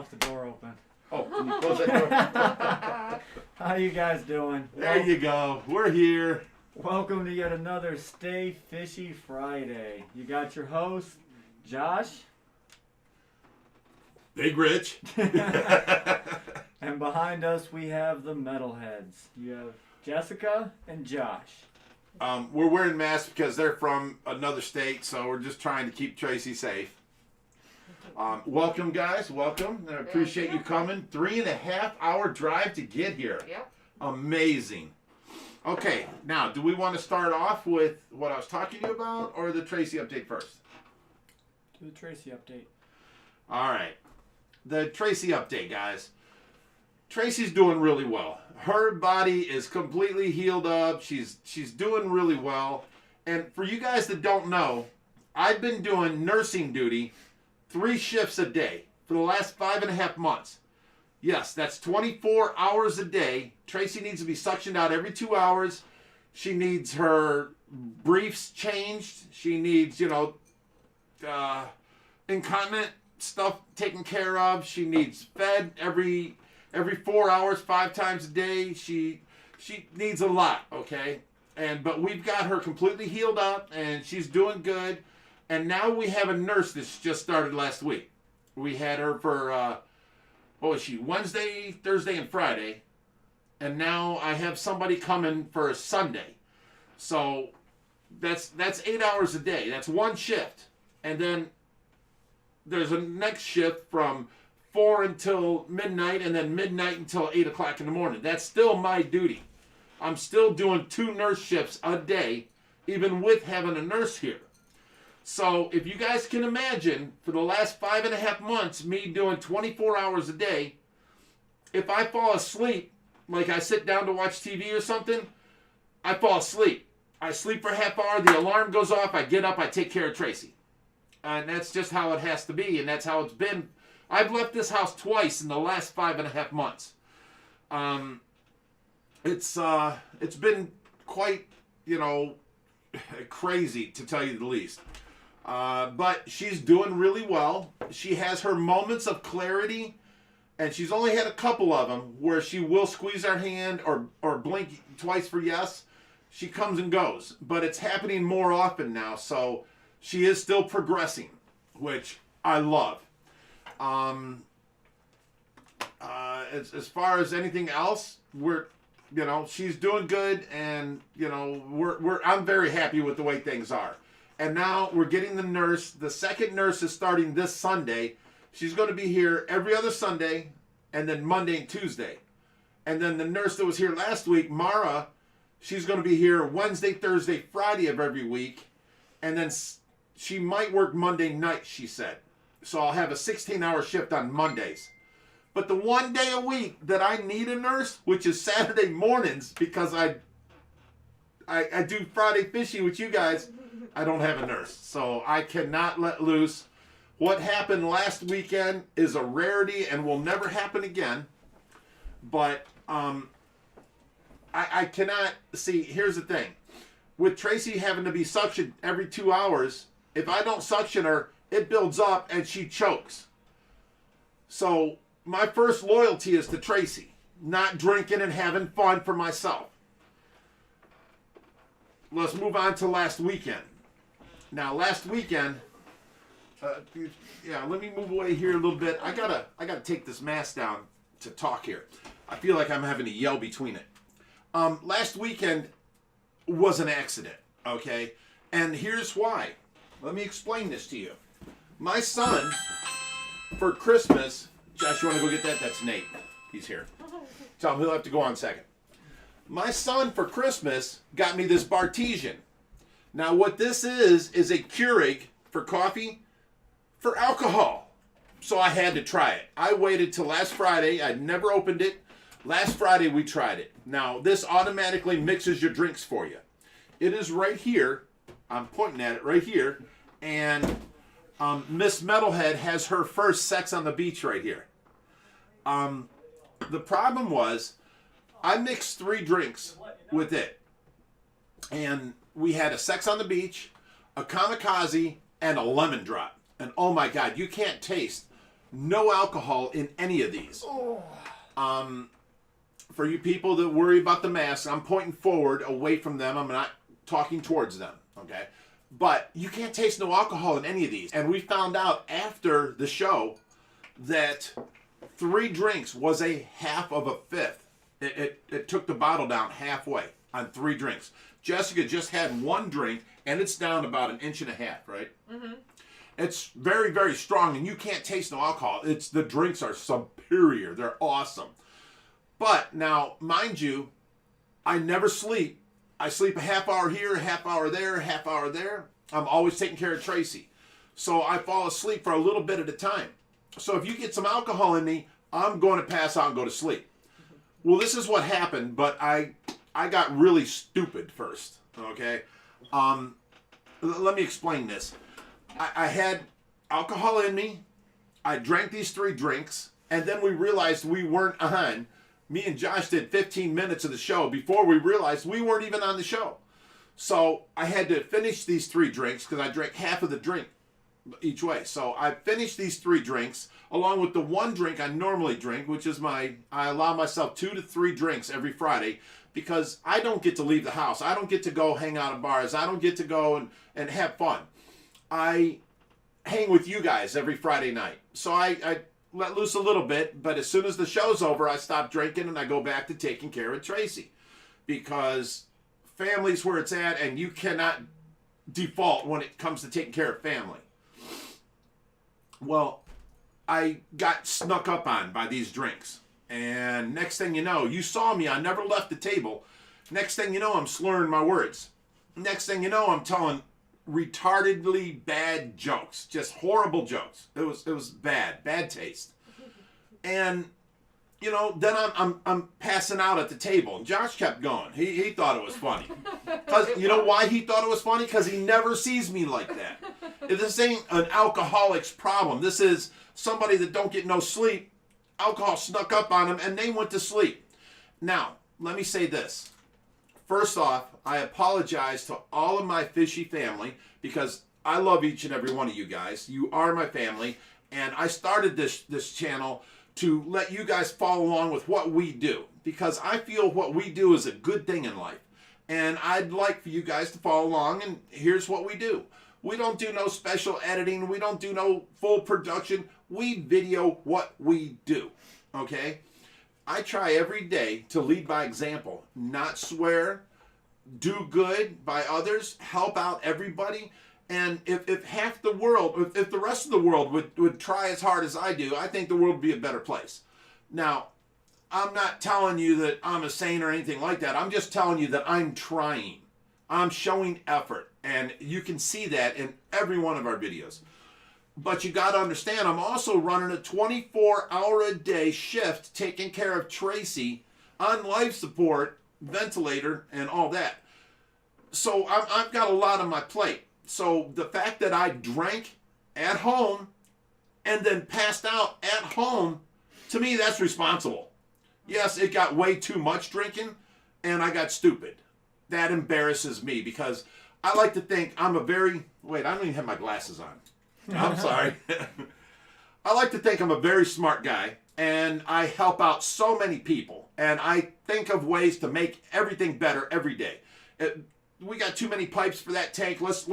left the door open. Oh, can you close that door? How you guys doing? There you go. We're here. Welcome to yet another Stay Fishy Friday. You got your host, Josh. Big Rich. And behind us we have the metalheads. You have Jessica and Josh. We're wearing masks because they're from another state, so we're just trying to keep Tracy safe. Welcome, guys. Welcome. I appreciate you coming. 3.5 hour drive to get here. Yep. Amazing. Okay, now, do we want to start off with what I was talking to you about or the Tracy update first? Do the Tracy update. All right. The Tracy update, guys. Tracy's doing really well. Her body is completely healed up. She's doing really well. And for you guys that don't know, I've been doing nursing duty 3 shifts a day for the last 5.5 months. Yes, that's 24 hours a day. Tracy needs to be suctioned out every 2 hours. She needs her briefs changed. She needs, incontinent stuff taken care of. She needs fed every 4 hours, 5 times a day. She needs a lot, okay? But we've got her completely healed up, and she's doing good. And now we have a nurse that's just started last week. We had her for, Wednesday, Thursday, and Friday. And now I have somebody coming for a Sunday. So that's 8 hours a day. That's 1 shift. And then there's a next shift from 4 until midnight, and then midnight until 8 o'clock in the morning. That's still my duty. I'm still doing 2 nurse shifts a day, even with having a nurse here. So if you guys can imagine, for the last 5.5 months, me doing 24 hours a day, if I fall asleep, like I sit down to watch TV or something, I fall asleep. I sleep for a half hour, the alarm goes off, I get up, I take care of Tracy. And that's just how it has to be, and that's how it's been. I've left this house twice in the last 5.5 months. It's been quite, crazy, to tell you the least. But she's doing really well. She has her moments of clarity, and she's only had a couple of them where she will squeeze her hand or blink twice for yes. She comes and goes, but it's happening more often now, so she is still progressing, which I love. As far as anything else, she's doing good, and I'm very happy with the way things are. And now we're getting the nurse. The second nurse is starting this Sunday. She's going to be here every other Sunday, and then Monday and Tuesday. And then the nurse that was here last week, Mara, she's going to be here Wednesday, Thursday, Friday of every week. And then she might work Monday night, she said. So I'll have a 16-hour shift on Mondays. But the 1 day a week that I need a nurse, which is Saturday mornings, because I do Friday Fishy with you guys, I don't have a nurse. So I cannot let loose. What happened last weekend is a rarity and will never happen again. But I cannot see. Here's the thing. With Tracy having to be suctioned every 2 hours, if I don't suction her, it builds up and she chokes. So my first loyalty is to Tracy, not drinking and having fun for myself. Let's move on to last weekend. Now, last weekend, let me move away here a little bit. I gotta take this mask down to talk here. I feel like I'm having to yell between it. Last weekend was an accident, okay? And here's why. Let me explain this to you. My son, for Christmas, Josh, you want to go get that? That's Nate. He's here. Tell him he'll have to go on a second. My son, for Christmas, got me this Bartesian. Now, what this is a Keurig for coffee for alcohol. So I had to try it. I waited till last Friday. I'd never opened it. Last Friday, we tried it. Now, this automatically mixes your drinks for you. It is right here. I'm pointing at it right here. And Miss Metalhead has her first sex on the beach right here. The problem was, I mixed 3 drinks with it. And we had a sex on the beach, a kamikaze, and a lemon drop. And oh my God, you can't taste no alcohol in any of these. For you people that worry about the mask, I'm pointing forward away from them. I'm not talking towards them, okay? But you can't taste no alcohol in any of these. And we found out after the show that 3 drinks was a half of a fifth. It took the bottle down halfway on 3 drinks. Jessica just had 1 drink, and it's down about 1.5 inches, right? Mm-hmm. It's very, very strong, and you can't taste no alcohol. The drinks are superior. They're awesome. But now, mind you, I never sleep. I sleep a half hour here, a half hour there, a half hour there. I'm always taking care of Tracy. So I fall asleep for a little bit at a time. So if you get some alcohol in me, I'm going to pass out and go to sleep. Well, this is what happened, but I got really stupid first, okay? Let me explain this. I had alcohol in me. I drank these 3 drinks, and then we realized we weren't on. Me and Josh did 15 minutes of the show before we realized we weren't even on the show. So I had to finish these 3 drinks because I drank half of the drink each way. So I finished these 3 drinks along with the 1 drink I normally drink, which is I allow myself 2 to 3 drinks every Friday because I don't get to leave the house. I don't get to go hang out at bars. I don't get to go and have fun. I hang with you guys every Friday night. So I let loose a little bit, but as soon as the show's over, I stop drinking and I go back to taking care of Tracy because family's where it's at, and you cannot default when it comes to taking care of family. Well, I got snuck up on by these drinks, and next thing you know, you saw me, I never left the table. Next thing you know, I'm slurring my words. Next thing you know, I'm telling retardedly bad jokes, just horrible jokes. It was bad taste. And you know, then I'm passing out at the table, and Josh kept going. He thought it was funny. Cause you know why he thought it was funny? Because he never sees me like that. This ain't an alcoholic's problem. This is somebody that don't get no sleep. Alcohol snuck up on them, and they went to sleep. Now, let me say this. First off, I apologize to all of my Fishy family because I love each and every one of you guys. You are my family, and I started this channel to let you guys follow along with what we do because I feel what we do is a good thing in life. And I'd like for you guys to follow along, and here's what we do. We don't do no special editing. We don't do no full production. We video what we do, okay? I try every day to lead by example, not swear, do good by others, help out everybody. And if half the world, if the rest of the world would try as hard as I do, I think the world would be a better place. Now, I'm not telling you that I'm a saint or anything like that. I'm just telling you that I'm trying. I'm showing effort. And you can see that in every one of our videos. But you got to understand, I'm also running a 24-hour-a-day shift taking care of Tracy on life support, ventilator, and all that. So I've got a lot on my plate. So the fact that I drank at home and then passed out at home, to me, that's responsible. Yes, it got way too much drinking, and I got stupid. That embarrasses me because I like to think I'm a very... Wait, I don't even have my glasses on. I'm sorry. I like to think I'm a very smart guy, and I help out so many people, and I think of ways to make everything better every day. We got too many pipes for that tank. Let's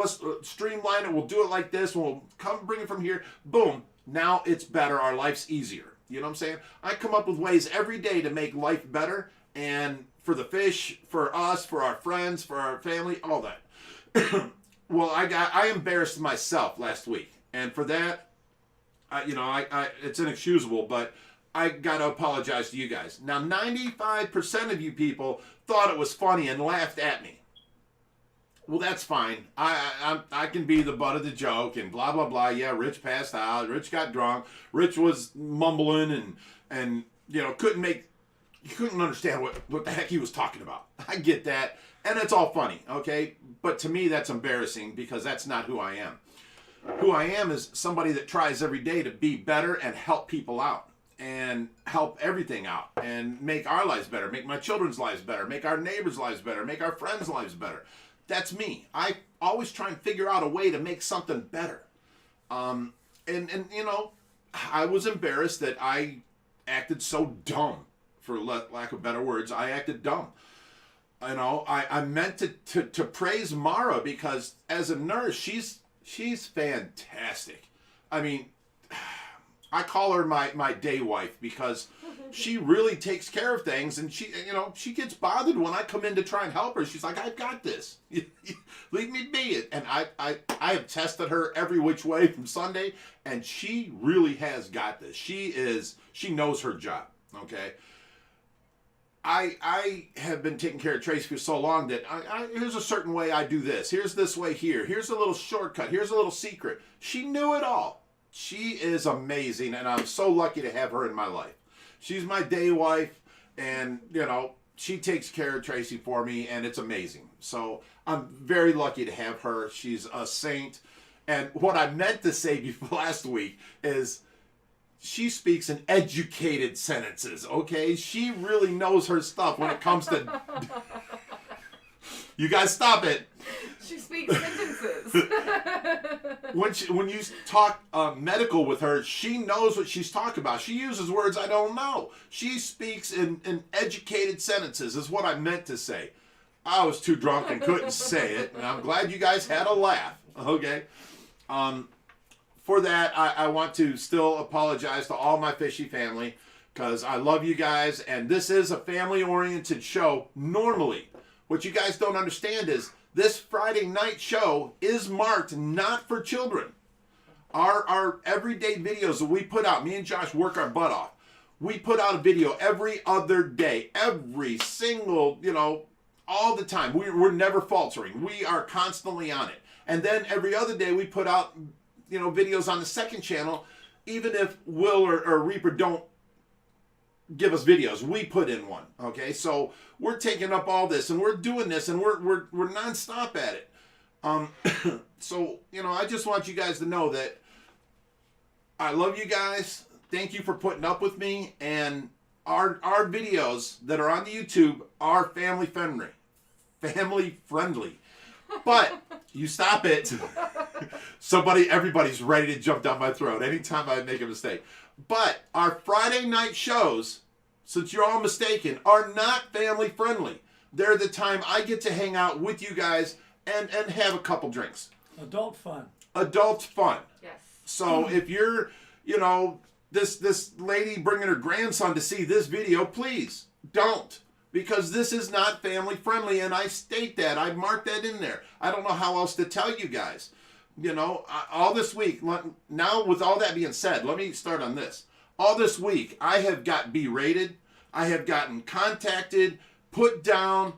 streamline it. We'll do it like this. We'll come bring it from here. Boom. Now it's better. Our life's easier. You know what I'm saying? I come up with ways every day to make life better, and for the fish, for us, for our friends, for our family, all that. Well, I embarrassed myself last week, and for that, it's inexcusable, but I got to apologize to you guys. Now, 95% of you people thought it was funny and laughed at me. Well, that's fine. I can be the butt of the joke and blah, blah, blah. Yeah, Rich passed out. Rich got drunk. Rich was mumbling and couldn't understand what the heck he was talking about. I get that. And it's all funny, okay? But to me, that's embarrassing because that's not who I am. Who I am is somebody that tries every day to be better and help people out and help everything out and make our lives better, make my children's lives better, make our neighbors' lives better, make our friends' lives better. That's me. I always try and figure out a way to make something better. And I was embarrassed that I acted so dumb, for lack of better words. I acted dumb. You know, I meant to praise Mara because as a nurse, she's fantastic. I mean, I call her my day wife because she really takes care of things, and she gets bothered when I come in to try and help her. She's like, I've got this. Leave me be. And I have tested her every which way from Sunday, and she really has got this. She knows her job. Okay. I have been taking care of Tracy for so long that here's a certain way I do this. Here's this way here. Here's a little shortcut. Here's a little secret. She knew it all. She is amazing, and I'm so lucky to have her in my life. She's my day wife, and, she takes care of Tracy for me, and it's amazing. So I'm very lucky to have her. She's a saint. And what I meant to say before last week is she speaks in educated sentences, okay? She really knows her stuff when it comes to... You guys stop it. She speaks sentences. When you talk medical with her, she knows what she's talking about. She uses words I don't know. She speaks in educated sentences is what I meant to say. I was too drunk and couldn't say it, and I'm glad you guys had a laugh, okay? For that, I want to still apologize to all my Fishy family because I love you guys, and this is a family-oriented show normally. What you guys don't understand is this Friday night show is marked not for children. Our everyday videos that we put out, me and Josh work our butt off. We put out a video every other day, every single, all the time. We're never faltering. We are constantly on it. And then every other day we put out videos on the second channel, even if Will or Reaper don't give us videos, we put in one. Okay, so we're taking up all this, and we're doing this, and we're nonstop at it. So I just want you guys to know that I love you guys. Thank you for putting up with me, and our videos that are on the YouTube are family friendly. But you stop it. Everybody's ready to jump down my throat anytime I make a mistake. But our Friday night shows, since you're all mistaken, are not family friendly. They're the time I get to hang out with you guys and have a couple drinks. Adult fun. Adult fun. Yes. So if you're, this lady bringing her grandson to see this video, please don't. Because this is not family friendly, and I state that. I marked that in there. I don't know how else to tell you guys. All this week, now with all that being said, let me start on this. All this week, I have got berated. I have gotten contacted, put down,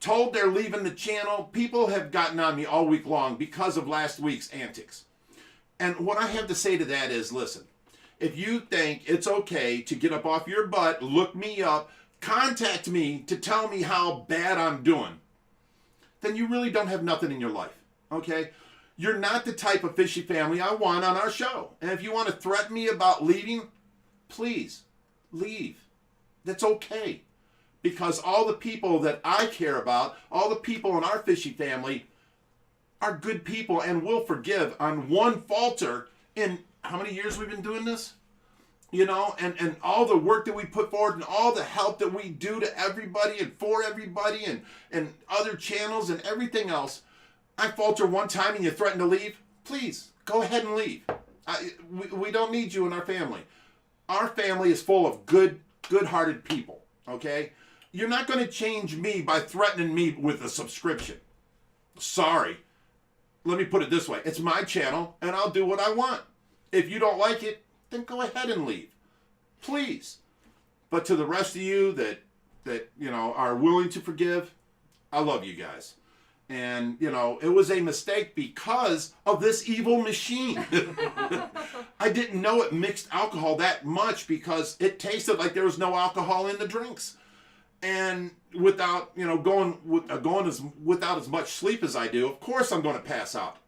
told they're leaving the channel. People have gotten on me all week long because of last week's antics. And what I have to say to that is, listen, if you think it's okay to get up off your butt, look me up, contact me to tell me how bad I'm doing, then you really don't have nothing in your life, okay? You're not the type of Fishy family I want on our show. And if you want to threaten me about leaving, please leave. That's okay. Because all the people that I care about, all the people in our Fishy family are good people and will forgive on one falter in how many years we've been doing this? And all the work that we put forward and all the help that we do to everybody and for everybody and other channels and everything else. I falter one time and you threaten to leave, please go ahead and leave. We don't need you in our family. Our family is full of good-hearted people, okay? You're not going to change me by threatening me with a subscription. Sorry. Let me put it this way. It's my channel, and I'll do what I want. If you don't like it, then go ahead and leave. Please. But to the rest of you that are willing to forgive, I love you guys. And, it was a mistake because of this evil machine. I didn't know it mixed alcohol that much because it tasted like there was no alcohol in the drinks. And without, without as much sleep as I do, of course I'm going to pass out.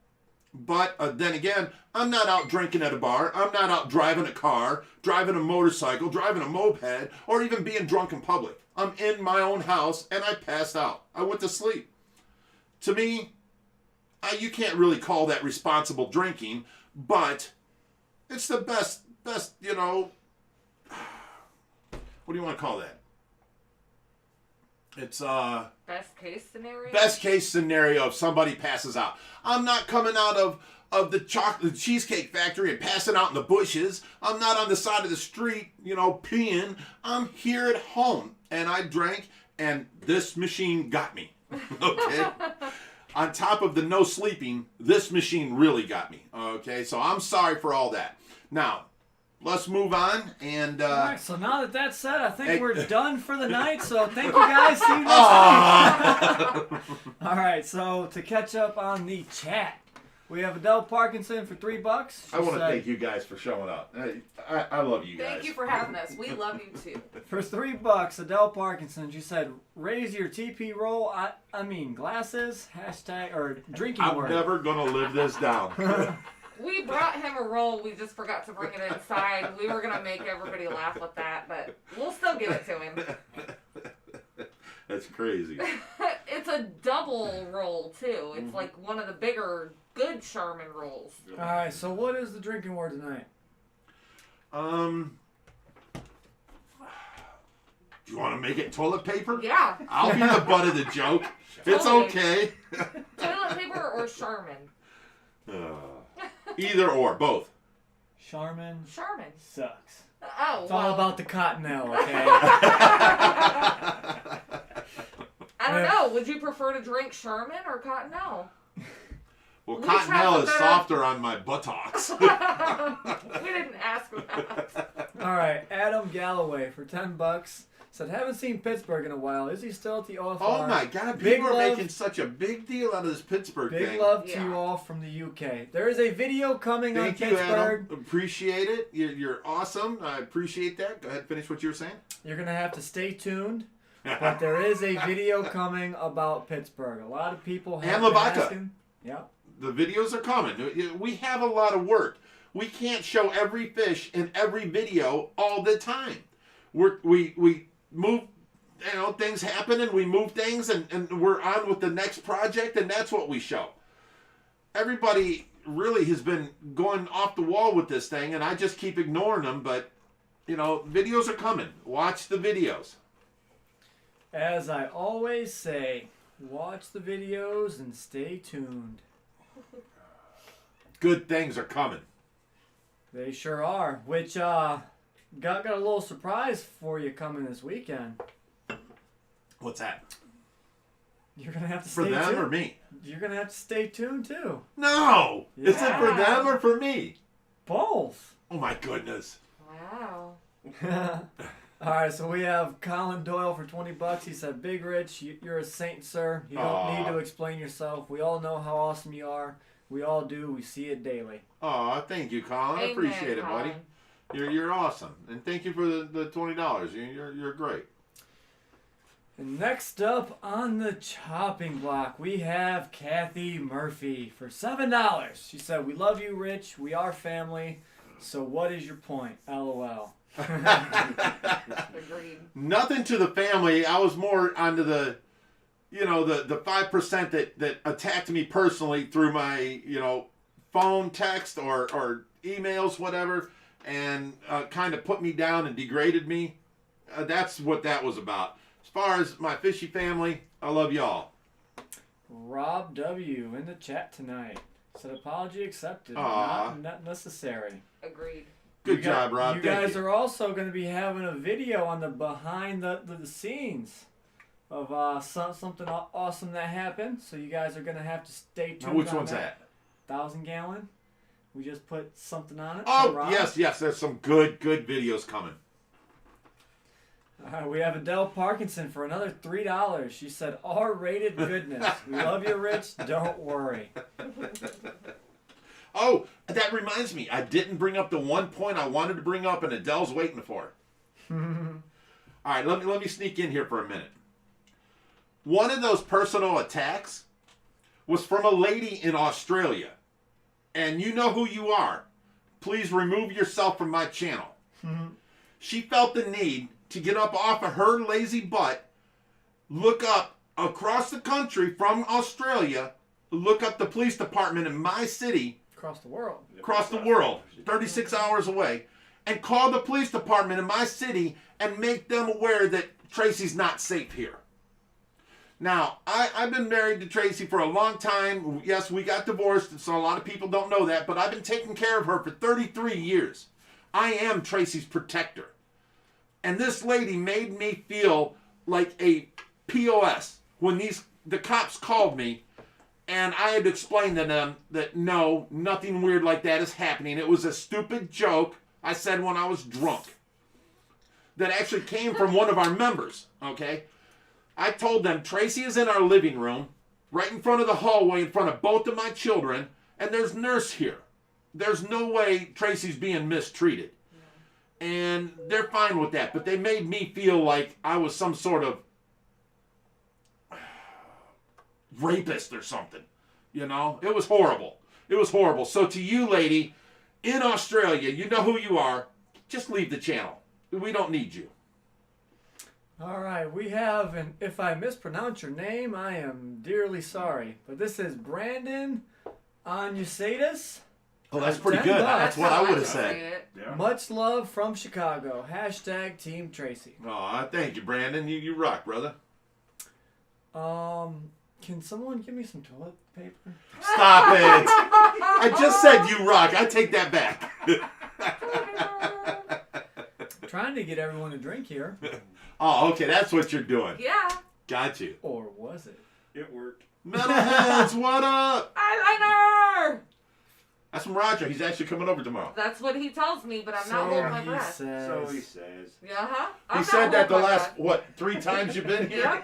But then again, I'm not out drinking at a bar. I'm not out driving a car, driving a motorcycle, driving a moped, or even being drunk in public. I'm in my own house and I passed out. I went to sleep. To me, you can't really call that responsible drinking, but it's the best best, you know, what do you want to call that? It's Best case scenario. best case scenario if somebody passes out. I'm not coming out of the cheesecake factory and passing out in the bushes. I'm not on the side of the street, you know, peeing. I'm here at home, and I drank, and this machine got me. Okay. On top of the no sleeping, this machine really got me. Okay, so I'm sorry for all that. Now, let's move on. And All right, so now that that's said, I think Hey. we're done for the night. So thank you guys. See you next week. All right, so to catch up on the chat, we have Adele Parkinson for $3. I want to thank you guys for showing up. I love you guys. Thank you for having us. We love you too. For $3, Adele Parkinson, she said, raise your TP roll. I mean, glasses, hashtag, or drinking I'm word. never going to live this down. We brought him a roll. We just forgot to bring it inside. We were going to make everybody laugh with that, but we'll still give it to him. That's crazy. It's a double roll, too. It's like one of the bigger, good Charmin rolls. All right, so what is the drinking word tonight? Do you want to make it toilet paper? Yeah. I'll be the butt of the joke. It's Totally. okay. Toilet paper or Charmin? Either or, both. Charmin Charmin. sucks. Oh, It's well. all about the cottonelle, okay? I don't know. Would you prefer to drink Charmin or Cottonelle? Well, We tried to Cottonelle put is that softer on my buttocks. We didn't ask for that. All right, Adam Galloway for $10 said, haven't seen Pittsburgh in a while. Is he still at the OFR? Oh my God, Big people are love- making such a big deal out of this Pittsburgh Big thing. love to Yeah. you all from the UK. There is a video coming Thank on you, Pittsburgh. Adam. Appreciate it. You're awesome. I appreciate that. Go ahead, finish what you were saying. You're going to have to stay tuned. But there is a video coming about Pittsburgh. A lot of people have And been Lavaca. asking. Yep. The videos are coming. We have a lot of work. We can't show every fish in every video all the time. We move, you know, things happen and we move things and we're on with the next project and that's what we show. Everybody really has been going off the wall with this thing and I just keep ignoring them, but, you know, videos are coming. Watch the videos. As I always say, watch the videos and stay tuned. Good things are coming. They sure are. Which got a little surprise for you coming this weekend. What's that? You're gonna have to For stay them tuned. or me? You're gonna have to stay tuned too. No! Is it for Yeah. them or for me? Both. Oh my goodness. Wow. All right, so we have Colin Doyle for $20. He said, "Big Rich, you're a saint, sir. You don't Aw. need to explain yourself. We all know how awesome you are. We all do. We see it daily." Oh, thank you, Colin. I Amen, appreciate it, buddy. Colin. You're awesome, and thank you for the $20. You're great. And next up on the chopping block, we have Kathy Murphy for $7. She said, "We love you, Rich. We are family. So what is your point? LOL." Agreed. Nothing to the family. I was more onto the, you know, the 5% that attacked me personally through my, you know, phone, text, or emails, whatever, and kind of put me down and degraded me. That's what that was about. As far as my fishy family, I love y'all. Rob W. in the chat tonight said, "Apology accepted. Aw. Not necessary." Agreed. Good You job, Rob. You Thank guys are also going to be having a video on the behind the scenes of something awesome that happened. So you guys are going to have to stay tuned. Now, which on one's that? 1,000 gallon. We just put something on it. Oh, from Rob. yes. There's some good videos coming. All right, we have Adele Parkinson for another $3. She said, "R-rated goodness. We love you, Rich. Don't worry." Oh, that reminds me. I didn't bring up the one point I wanted to bring up, and Adele's waiting for. All right, let me sneak in here for a minute. One of those personal attacks was from a lady in Australia, and you know who you are. Please remove yourself from my channel. She felt the need to get up off of her lazy butt, look up across the country from Australia, look up the police department in my city, Across the world. across the world, 36 hours away, and call the police department in my city and make them aware that Tracy's not safe here. Now, I've been married to Tracy for a long time. Yes, we got divorced, so a lot of people don't know that, but I've been taking care of her for 33 years. I am Tracy's protector. And this lady made me feel like a POS when the cops called me, and I had to explain to them that no, nothing weird like that is happening. It was a stupid joke I said when I was drunk that actually came from one of our members, okay? I told them Tracy is in our living room, right in front of the hallway, in front of both of my children, and there's nurse here. There's no way Tracy's being mistreated. Yeah. And they're fine with that, but they made me feel like I was some sort of rapist or something. You know? It was horrible. It was horrible. So to you, lady, in Australia, you know who you are. Just leave the channel. We don't need you. All right, we have, and if I mispronounce your name, I am dearly sorry. But this is Brandon Onusatis. Oh, that's pretty good. That's what I would have said. Yeah. Much love from Chicago. # Team Tracy. Oh, thank you, Brandon. You rock, brother. Can someone give me some toilet paper? Stop it. I just said you rock. I take that back. Trying to get everyone a drink here. Oh, okay. That's what you're doing. Yeah. Got you. Or was it? It worked. Metalheads, what up? Eyeliner! That's from Roger. He's actually coming over tomorrow. That's what he tells me, but I'm not holding my breath. So he says. Uh-huh. He said that the last, 3 times you've been here?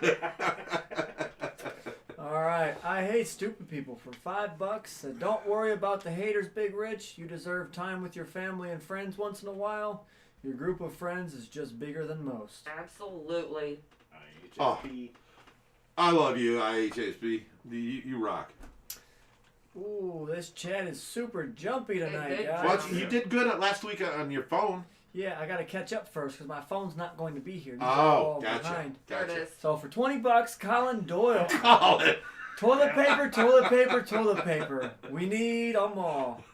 All right. I hate stupid people for $5. So don't worry about the haters, Big Rich. You deserve time with your family and friends once in a while. Your group of friends is just bigger than most. Absolutely. IHSP. I love you, IHSP. You rock. Ooh, this chat is super jumpy tonight, guys. Well, you did good last week on your phone. Yeah, I got to catch up first because my phone's not going to be here. These Oh, are gotcha. behind. There it is. So for $20, Colin Doyle. Colin. Toilet paper, toilet paper, toilet paper. We need them all.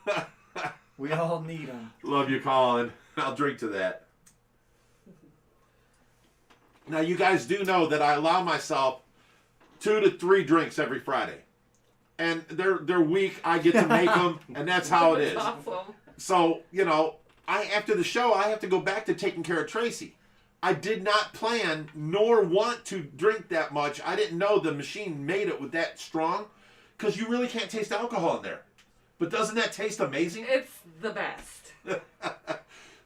We all need them. Love you, Colin. I'll drink to that. Now, you guys do know that I allow myself 2 to 3 drinks every Friday. And they're weak. I get to make them, and that's how it is. Awesome. So, after the show, I have to go back to taking care of Tracy. I did not plan nor want to drink that much. I didn't know the machine made it with that strong, because you really can't taste alcohol in there. But doesn't that taste amazing? It's the best.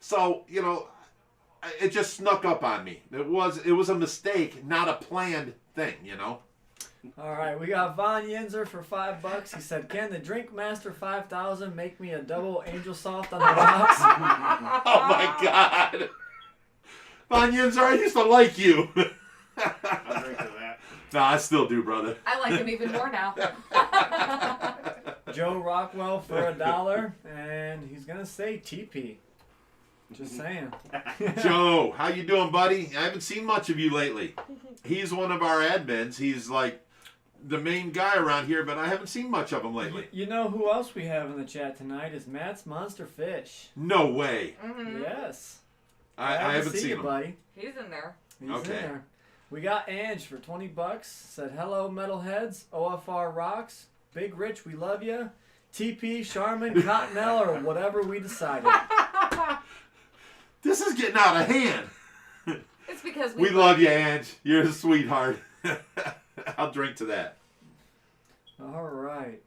So, it just snuck up on me. It was a mistake, not a planned thing, All right, we got Von Yenzer for $5. He said, "Can the Drink Master 5000 make me a double Angel Soft on the rocks?" Oh my God. Von Yenzer, I used to like you. I'll drink to that. No, I still do, brother. I like him even more now. Joe Rockwell for $1, and he's gonna say TP. Just saying. Joe, how you doing, buddy? I haven't seen much of you lately. He's one of our admins. He's like the main guy around here, but I haven't seen much of him lately. You know who else we have in the chat tonight is Matt's Monster Fish. No way. Mm-hmm. Yes. I haven't seen you, him. buddy. He's in there. He's Okay. in there. We got Ange for $20. Said, "Hello, metalheads. OFR rocks. Big Rich, we love you. TP, Charmin, Cottonelle, or whatever we decided." This is getting out of hand. It's because We love you, Ange. You're a sweetheart. I'll drink to that. All right.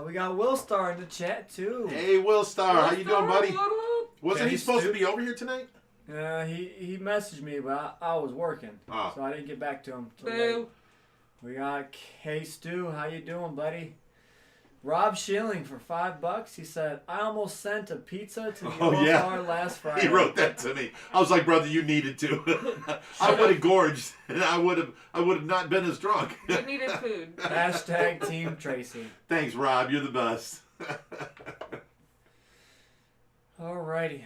We got Will Star in the chat, too. Hey, Will Star. How you doing, buddy? What up? Wasn't Okay, he supposed Stu. to be over here tonight? He messaged me, but I was working. Oh. So I didn't get back to him till late. Boo. We got K Stu. How you doing, buddy? Rob Schilling for $5. He said, "I almost sent a pizza to the OFR last Friday." He wrote that to me. I was like, brother, you needed to. I would have gorged, and I would have not been as drunk. You needed food. # Team Tracy. Thanks, Rob. You're the best. Alrighty.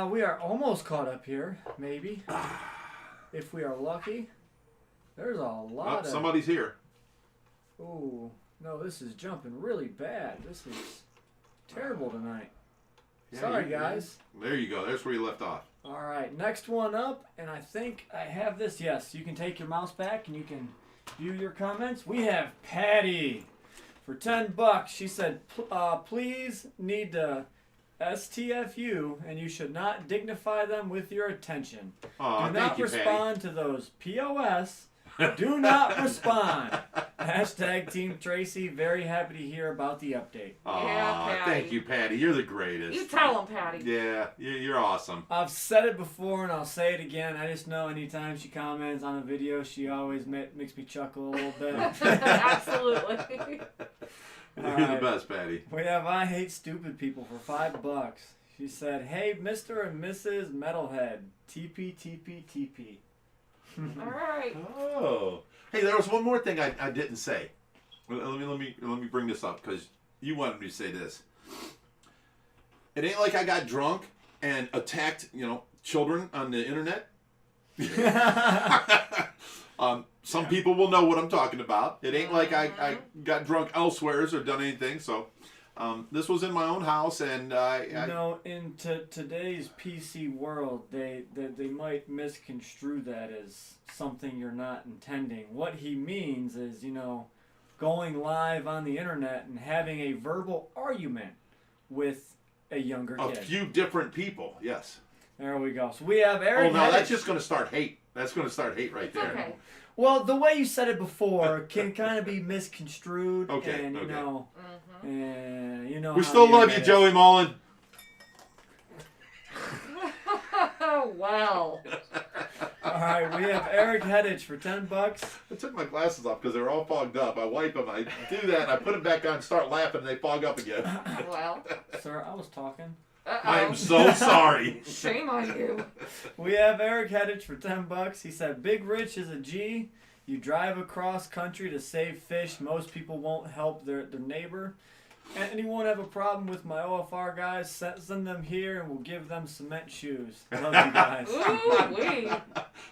We are almost caught up here, maybe. If we are lucky. There's a lot of... Somebody's here. Ooh. No, this is jumping really bad. This is terrible tonight. Sorry, guys. There you go. There's where you left off. All right, next one up, and I think I have this. Yes, you can take your mouse back and you can view your comments. We have Patty for $10. She said, please need to STFU, and you should not dignify them with your attention. Aw, Do thank not you, respond to those POS. Do not respond. Hashtag Team Tracy. Very happy to hear about the update. Aw, Patty. thank you, Patty. You're the greatest. You tell him, Patty. Yeah, you're awesome. I've said it before and I'll say it again. I just know anytime she comments on a video, she always makes me chuckle a little bit. Absolutely. You're Alright. the best, Patty. We have I Hate Stupid People for $5. She said, hey, Mr. and Mrs. Metalhead. TP, TP, TP. All right. Oh. Hey, there was one more thing I didn't say. Let me bring this up because you wanted me to say this. It ain't like I got drunk and attacked, children on the internet. Some people will know what I'm talking about. It ain't like I got drunk elsewheres or done anything. So this was in my own house, and In today's PC world, they might misconstrue that as something you're not intending. What he means is, going live on the internet and having a verbal argument with a younger a kid. few different people. Yes. There we go. So we have Eric. Oh no, Hedges. that's just going to start hate. That's going to start hate right It's there. okay. Well, the way you said it before can kind of be misconstrued. Okay, And, okay. and We how still the love you, internet is. Joey Mullen. Well. All right, we have Eric Hedich for $10. I took my glasses off because they were all fogged up. I wipe them, I do that, and I put them back on and start laughing, and they fog up again. Well. Sir, I was talking. I am so sorry. Shame on you. We have Eric Hedich for $10. He said, Big Rich is a G. You drive across country to save fish. Most people won't help their neighbor. Anyone have a problem with my OFR guys? Send them here and we'll give them cement shoes. Love you guys. Ooh, wee.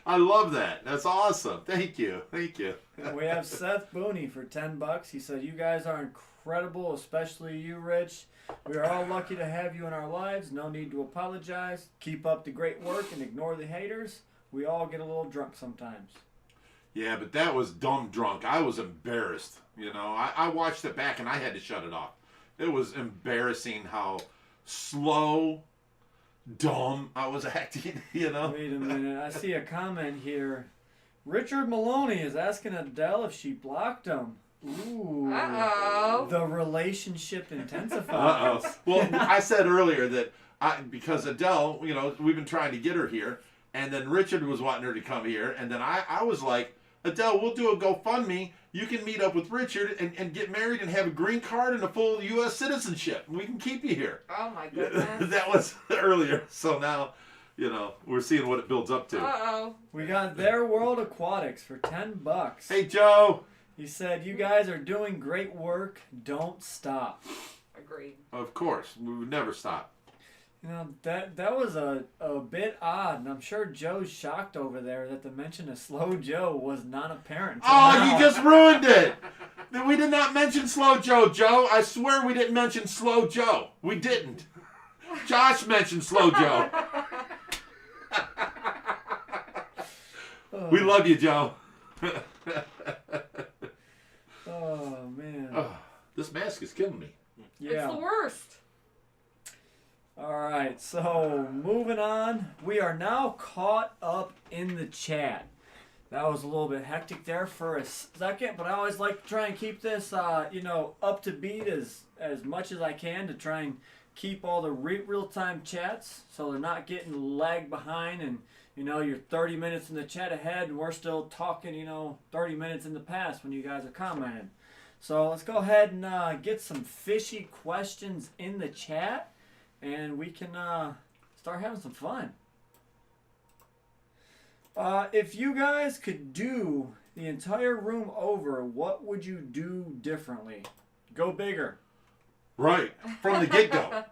I love that. That's awesome. Thank you. Thank you. We have Seth Booney for $10. He said, you guys are incredible, especially you, Rich. We are all lucky to have you in our lives. No need to apologize. Keep up the great work and ignore the haters. We all get a little drunk sometimes. Yeah, but that was dumb drunk. I was embarrassed. I watched it back and I had to shut it off. It was embarrassing how slow, dumb I was acting, Wait a minute. I see a comment here. Richard Maloney is asking Adele if she blocked him. Ooh. Uh-oh. The relationship intensifies. Uh-oh. Well, I said earlier that because Adele, we've been trying to get her here, and then Richard was wanting her to come here, and then I was like, Adele, we'll do a GoFundMe. You can meet up with Richard and get married and have a green card and a full U.S. citizenship. We can keep you here. Oh, my goodness. That was earlier. So now, we're seeing what it builds up to. Uh-oh. We got Their World Aquatics for $10. Hey, Joe. He said, you guys are doing great work. Don't stop. Agreed. Of course. We would never stop. That was a bit odd, and I'm sure Joe's shocked over there that the mention of Slow Joe was not apparent. Oh, you just ruined it. We did not mention Slow Joe, Joe. I swear we didn't mention Slow Joe. We didn't. Josh mentioned Slow Joe. We love you, Joe. Oh, man. Oh, this mask is killing me. Yeah. It's the worst. All right, so moving on. We are now caught up in the chat. That was a little bit hectic there for a second, but I always like to try and keep this, up to beat as much as I can to try and keep all the real-time chats so they're not getting lagged behind and, you're 30 minutes in the chat ahead and we're still talking, 30 minutes in the past when you guys are commenting. So let's go ahead and get some fishy questions in the chat. And we can start having some fun. If you guys could do the entire room over, what would you do differently? Go bigger. Right. From the get-go.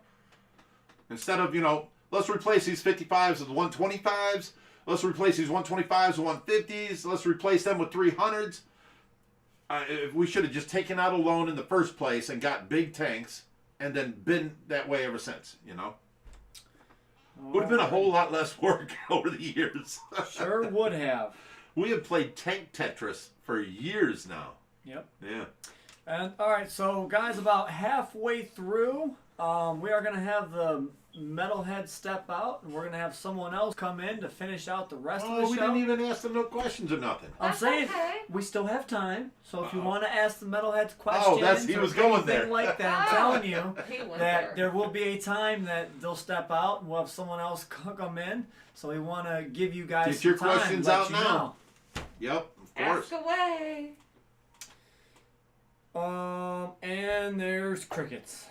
Instead of, let's replace these 55s with 125s. Let's replace these 125s with 150s. Let's replace them with 300s. We should have just taken out a loan in the first place and got big tanks. And then been that way ever since, Would have been a whole lot less work over the years. Sure would have. We have played Tank Tetris for years now. Yep. Yeah. And all right, so guys, about halfway through, we are gonna have the metalhead step out, and we're gonna have someone else come in to finish out the rest of the Oh, we show. didn't even ask them no questions or nothing. I'm That's saying okay. we still have time, so if you want to ask the metalheads questions, that's- he or was going anything there. like that, I'm telling you He went that there. there will be a time that they'll step out, and we'll have someone else come in. So we want to give you guys Get your some time, questions let out you now. Yep, of course. Ask away. know. And there's crickets.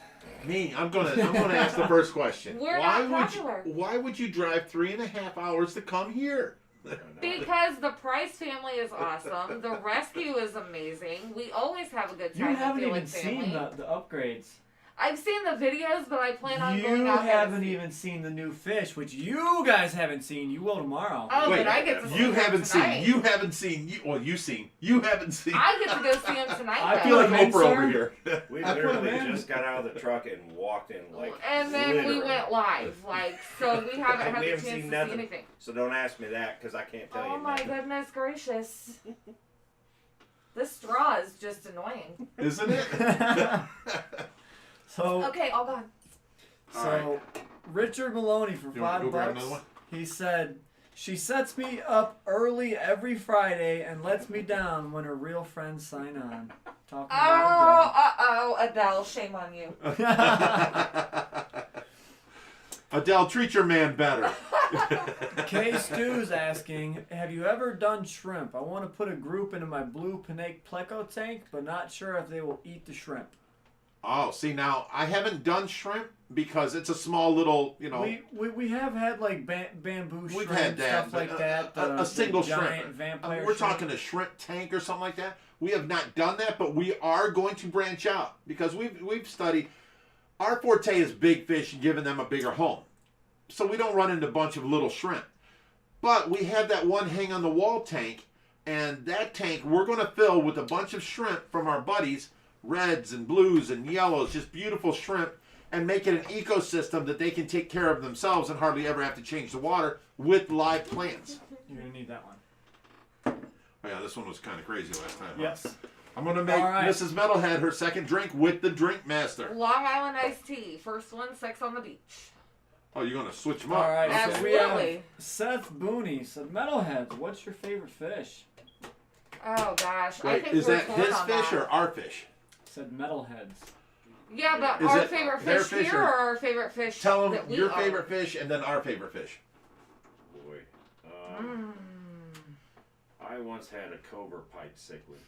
Me, I'm gonna ask the first question. We're why not would popular. why would you drive 3.5 hours to come here? Because the Price family is awesome. The rescue is amazing. We always have a good You time. haven't with even family. seen the upgrades. I've seen the videos, but I plan on going You out there to haven't see. even seen the new fish, which you guys haven't seen. You will tomorrow. Oh, Wait, but I get to see You him haven't tonight. seen. You haven't seen. You seen. You haven't seen. I get to go see him tonight. I though. feel like Put 'em in, Oprah sir. over here. We I put 'em literally in. just got out of the truck and walked in like. And then we literally. went live, so we haven't had We the haven't chance seen to nothing. see anything. So don't ask me that because I can't tell Oh you. my nothing. goodness gracious! This straw is just annoying. Isn't it? So, Okay, all gone. so Richard Maloney for You wanna go grab $5. another one? He said, "She sets me up early every Friday and lets me down when her real friends sign on." Talking Oh, Adele, shame on you. Adele, treat your man better. K Stew's asking, "Have you ever done shrimp? I want to put a group into my blue Pinake Pleco tank, but not sure if they will eat the shrimp." Oh, see now I haven't done shrimp because it's a small little, you know. We have had like bamboo We've shrimp, had that, stuff like but that. a single the giant shrimp. vampire We're shrimp. talking a shrimp tank or something like that. We have not done that, but we are going to branch out because we've studied. Our forte is big fish and giving them a bigger home, so we don't run into a bunch of little shrimp. But we have that one hang on the wall tank, and that tank we're going to fill with a bunch of shrimp from our buddies, reds and blues and yellows, just beautiful shrimp, and make it an ecosystem that they can take care of themselves and hardly ever have to change the water with live plants. You're gonna need that one. Oh yeah, this one was kind of crazy last time. huh? Yes. I'm going to make All right. Mrs. Metalhead her second drink with the drink master. Long Island iced tea. First one, sex on the beach. Oh, you're going to switch them All up? right. Okay. So we have Absolutely. Seth Booney said, "Metalheads, what's your favorite fish?" Oh gosh, I Wait, think is we're that torn his on fish that. or our fish? Said Metalheads. Yeah, but Is our it favorite their fish fish here or- or our favorite fish Tell them that we your own? favorite fish and then our favorite fish. Boy. Mm. I once had a cobra pike cichlid,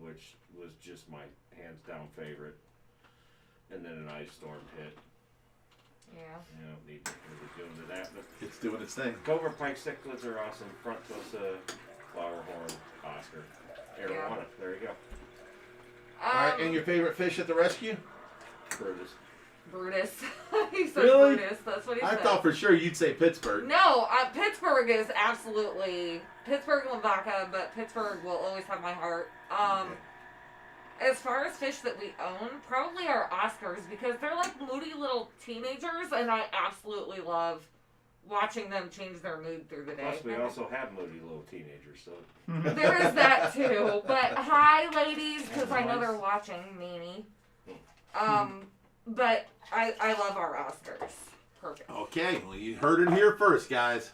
which was just my hands down favorite. And then an ice storm hit. Yeah. You know, need to really do into that. But It's doing its thing. cobra pike cichlids are awesome. Front tussa, flower horn, Oscar, arowana. There you go. All right, and your favorite fish at the rescue? Brutus. Brutus. He says Really? Brutus. That's what he I said. thought for sure you'd say Pittsburgh. No, Pittsburgh is absolutely Pittsburgh Lavaca, but Pittsburgh will always have my heart. As far as fish that we own, probably our Oscars because they're like moody little teenagers, and I absolutely love watching them change their mood through the day. Plus, we also have moody little teenagers, so There is that too. But hi, ladies, because I know they're watching, Mimi. But I love our Oscars. Perfect. Okay, well, you heard it here first, guys.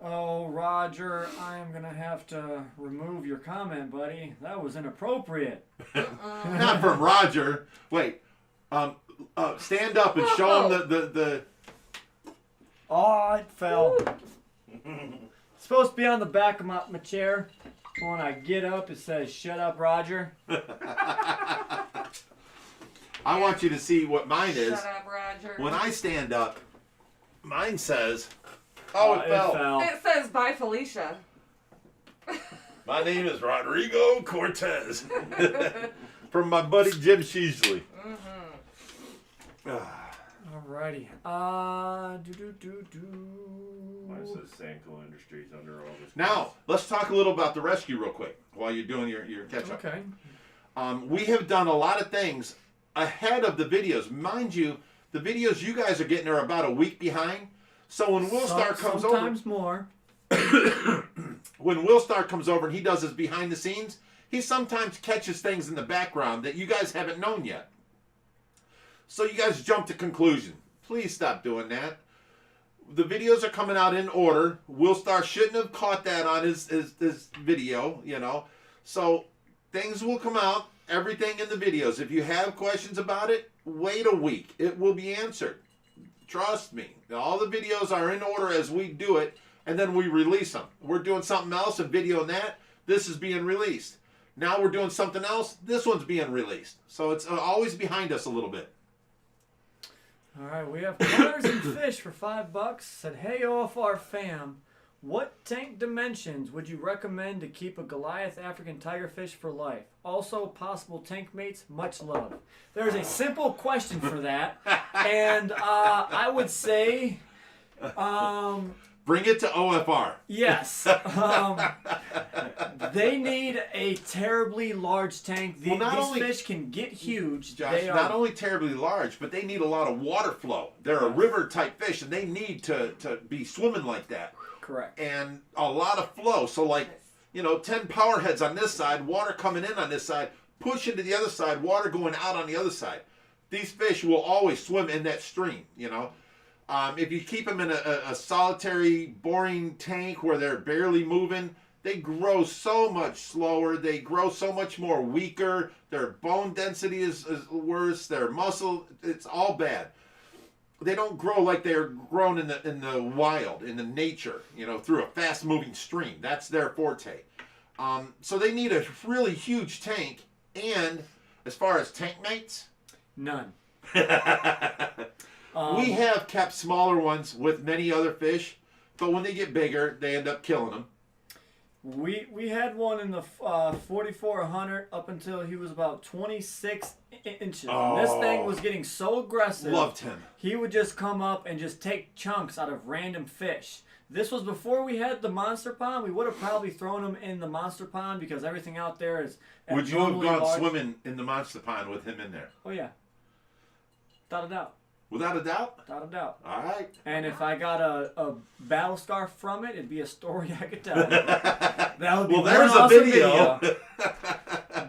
Oh, Roger, I am gonna have to remove your comment, buddy. That was inappropriate. Not from Roger. Wait, stand up and show him the Oh, it fell. It's supposed to be on the back of my chair. So when I get up, it says, "Shut up, Roger." I want you to see what mine is. Shut up, Roger. When I stand up, mine says, "Oh, it fell." It says bye, Felicia. My name is Rodrigo Cortez. From my buddy Jim Sheasley. Alrighty. mine says Sanco Industries under all this. Now, let's talk a little about the rescue real quick while you're doing your catch up. Okay. We have done a lot of things ahead of the videos. Mind you, The videos you guys are getting are about a week behind. So when Will Star comes over, sometimes more. when Will Star comes over and he does his behind the scenes, he sometimes catches things in the background that you guys haven't known yet. So you guys jump to conclusion. Please stop doing that. The videos are coming out in order. Will Star shouldn't have caught that on his video, you know. So things will come out, everything in the videos. If you have questions about it, wait a week. It will be answered. Trust me. All the videos are in order as we do it, and then we release them. We're doing something else, a video on that. This is being released. Now we're doing something else. This one's being released. So it's always behind us a little bit. All right, we have Cutters and Fish for $5. Said, hey, OFR fam, what tank dimensions would you recommend to keep a Goliath African tigerfish for life? Also, possible tank mates, much love. There's a simple question for that, and I would say, bring it to OFR. yes. They need a terribly large tank. These fish can get huge. Josh, They are, not only terribly large, but they need a lot of water flow. They're a river type fish, and they need to be swimming like that. correct. And a lot of flow. So like, 10 power heads on this side, water coming in on this side, push into the other side, water going out on the other side. These fish will always swim in that stream, If you keep them in a solitary, boring tank where they're barely moving, they grow so much slower. They grow so much more weaker. Their bone density is worse. Their muscle, it's all bad. They don't grow like they're grown in the wild, in the nature, through a fast-moving stream. That's their forte. So they need a really huge tank. And as far as tank mates, None. we have kept smaller ones with many other fish, but when they get bigger, they end up killing them. We had one in the 4400 up until he was about 26 inches. And this thing was getting so aggressive. Loved him. He would just come up and just take chunks out of random fish. This was before we had the monster pond. We would have probably thrown him in the monster pond because everything out there is Would you have abnormally gone large. swimming in the monster pond with him in there? Oh, yeah. Without a doubt. Without a doubt? Without a doubt. All right. And if I got a battle scar from it, it'd be a story I could tell. That would be there's one a awesome video.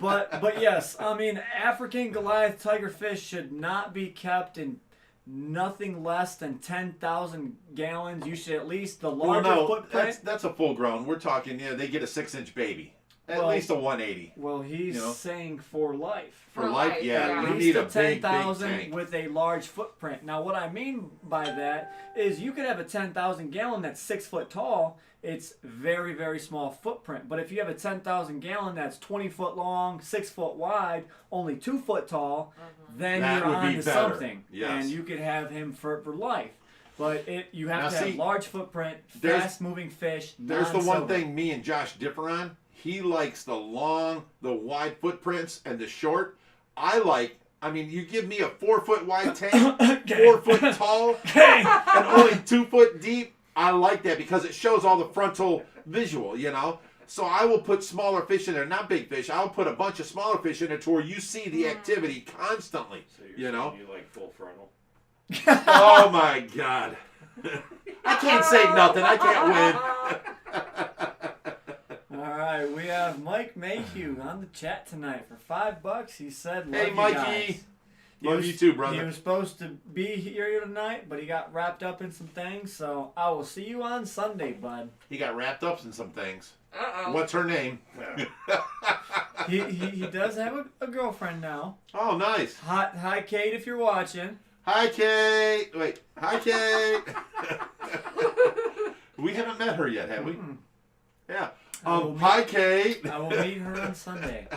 But yes, I mean, African Goliath tigerfish should not be kept in nothing less than 10,000 gallons. You should at least the larger footprint. That's a full grown. We're talking, they get a 6-inch baby. At least a 180. Well, he's saying for life. For life, yeah. At You least need a a big 10,000 tank. with a large footprint. Now, what I mean by that is you could have a 10,000 gallon that's 6 foot tall. It's very, very small footprint. But if you have a 10,000 gallon that's 20 foot long, 6 foot wide, only 2 foot tall, then That you're would be on to better. something. Yes. And you could have him for life. But you have to have large footprint, fast moving fish. There's the one non-sober. thing me and Josh differ on. He likes the long, the wide footprints and the short. You give me a 4 foot wide tank, 4 foot tall, and only 2 foot deep. I like that because it shows all the frontal visual, So I will put smaller fish in there, not big fish. I'll put a bunch of smaller fish in there to where you see the activity constantly, So you're saying you like full frontal? Oh my God. I can't say nothing. I can't win. All right, we have Mike Mayhew on the chat tonight for $5. He said, "Love Hey, you Mikey. guys." Love you too, brother. He was supposed to be here tonight, but he got wrapped up in some things. So I will see you on Sunday, bud. He got wrapped up in some things. Uh-oh. What's her name? He does have a girlfriend now. Oh, nice. Hi, Kate, if you're watching. Hi, Kate. Wait. Hi, Kate. We haven't met her yet, have we? Mm-mm. Yeah. Hi, Kate. I will meet her on Sunday.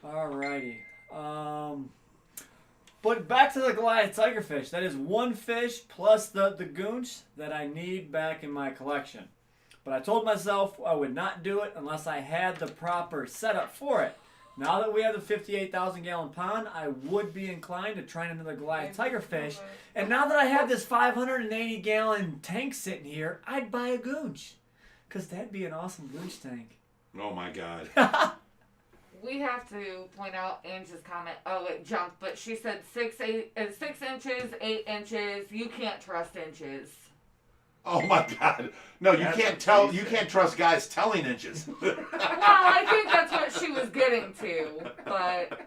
Alrighty. But back to the Goliath tigerfish. That is one fish plus the goonch that I need back in my collection. But I told myself I would not do it unless I had the proper setup for it. Now that we have the 58,000 gallon pond, I would be inclined to try another Goliath tigerfish. And now that I have this 580 gallon tank sitting here, I'd buy a goonch. Because that'd be an awesome goonch tank. Oh, my God. we have to point out Angie's comment. Oh, it jumped, but she said 6 inches, 8 inches. You can't trust inches. Oh my God! No, you That's can't what tell. she You said. can't trust guys telling inches. Well, I think that's what she was getting to, but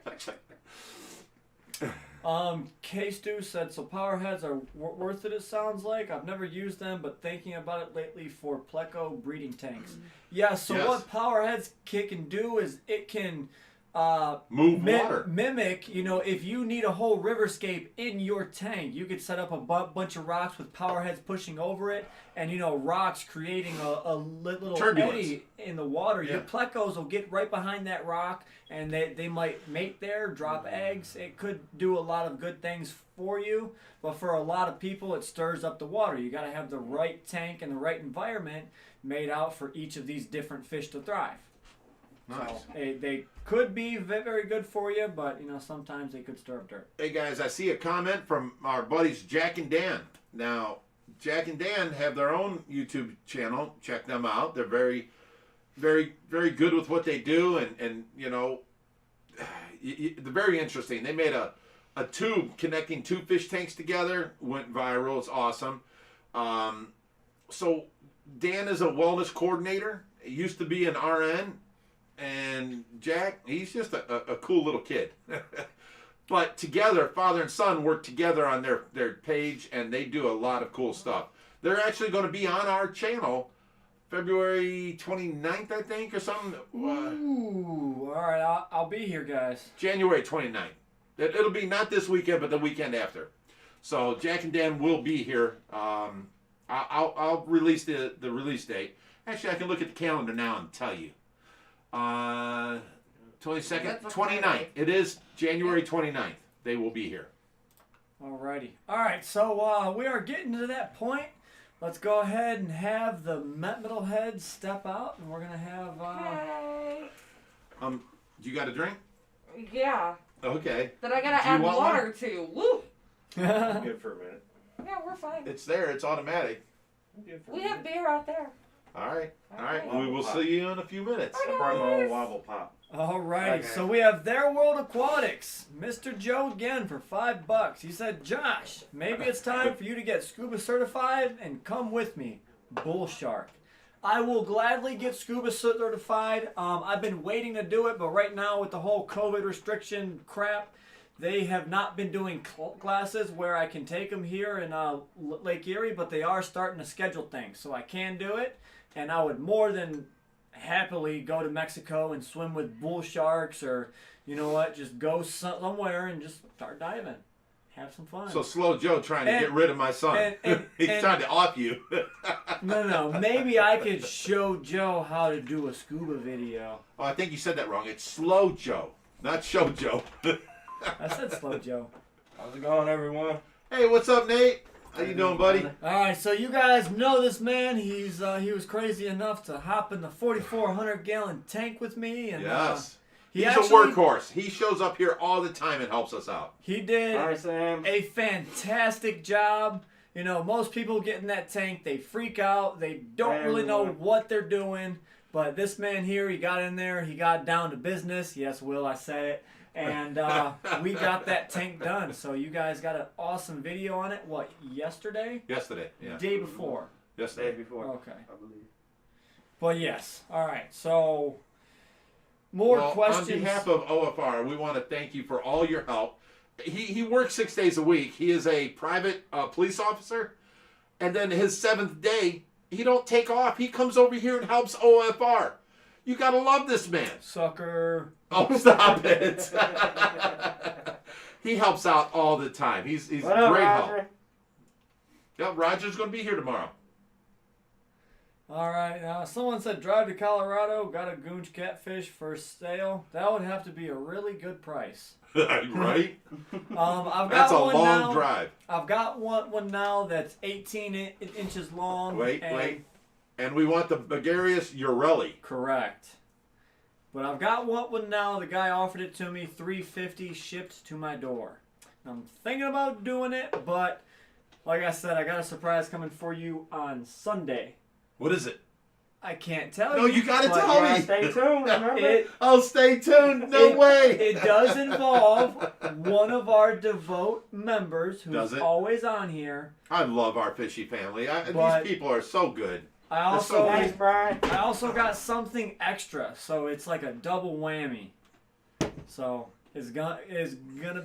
K-Stu said, so power heads are worth it, it sounds like. I've never used them, but thinking about it lately for pleco breeding tanks. Yeah, so Yes. what power heads can do is it can Move water. mimic, if you need a whole riverscape in your tank, you could set up a bunch of rocks with power heads pushing over it, and rocks creating a little Turbulence. eddy in the water. Yeah. Your plecos will get right behind that rock, and they might mate there, drop eggs. It could do a lot of good things for you, but for a lot of people, it stirs up the water. You got to have the right tank and the right environment made out for each of these different fish to thrive. Nice. So they could be very good for you, but sometimes they could stir up dirt. Hey guys, I see a comment from our buddies Jack and Dan. Now, Jack and Dan have their own YouTube channel. Check them out. They're very, very, very good with what they do, and they're very interesting. They made a tube connecting 2 fish tanks together. Went viral. It's awesome. So Dan is a wellness coordinator. He used to be an RN. And Jack, he's just a cool little kid. But together, father and son work together on their page, and they do a lot of cool stuff. They're actually going to be on our channel February 29th, I think, or something. Ooh, all right, I'll be here, guys. January 29th. It'll be not this weekend, but the weekend after. So Jack and Dan will be here. I'll release the release date. Actually, I can look at the calendar now and tell you. 22nd, That's a 29th. Friday. It is January 29th. They will be here. Alrighty. All right, so we are getting to that point. Let's go ahead and have the metelheads step out, and we're gonna have. hey. You got a drink? Yeah. Okay. That I gotta Do you add want water to. Woo! I'm good for a minute. Yeah, we're fine. It's there. It's automatic. I'm good for a We minute. have beer out there. All right. All right. Okay. We will see you in a few minutes. I brought my own wobble pop. Alrighty, Okay. so we have Their World Aquatics, Mr. Joe again for $5. He said, Josh, maybe it's time for you to get scuba certified and come with me. Bull shark. I will gladly get scuba certified. I've been waiting to do it, but right now with the whole COVID restriction crap, they have not been doing classes where I can take them here in Lake Erie, but they are starting to schedule things, so I can do it, and I would more than happily go to Mexico and swim with bull sharks, or just go somewhere and just start diving, have some fun. So Slow Joe trying to And- get rid of my son. He's and- trying to off you. no, maybe I could show Joe how to do a scuba video. Oh, I think you said that wrong. It's Slow Joe, not Show Joe. I said slow Joe. How's it going, everyone? Hey, what's up, Nate? How you doing, buddy? All right, so you guys know this man. He was crazy enough to hop in the 4,400-gallon tank with me, and Yes. he He's actually, a workhorse. He shows up here all the time and helps us out. He did Hi, Sam. a fantastic job. Most people get in that tank, they freak out, they don't really know what they're doing. But this man here, he got in there, he got down to business. Yes, Will, I said it. And we got that tank done. So you guys got an awesome video on it. What, yesterday? Yesterday. Yeah. Day before. Day Yesterday. before, Okay. I believe. But yes. All right. So more Well, questions. on behalf of OFR, we want to thank you for all your help. He works 6 days a week. He is a private police officer. And then his 7th day, he don't take off. He comes over here and helps OFR. You got to love this man. Sucker. Oh, stop it. He helps out all the time. He's What up, great help. Roger? Yep, Roger's going to be here tomorrow. All right. Someone said drive to Colorado. Got a goonch catfish for sale. That would have to be a really good price. Right? I've got That's a one long now. drive. I've got one now that's 18 inches long. Wait. And we want the Bagarius Urelli. Correct. But I've got one now. The guy offered it to me, $350 shipped to my door. I'm thinking about doing it, but like I said, I got a surprise coming for you on Sunday. What is it? I can't tell No, you. you gotta but tell me. Stay tuned, remember? It, Oh, stay tuned. No it- way. It does involve one of our devout members Does who's it? always on here. I love our Fishy family. But- These people are so good. I That's also so Thanks, Brian. I also got something extra, so it's like a double whammy. So it's gonna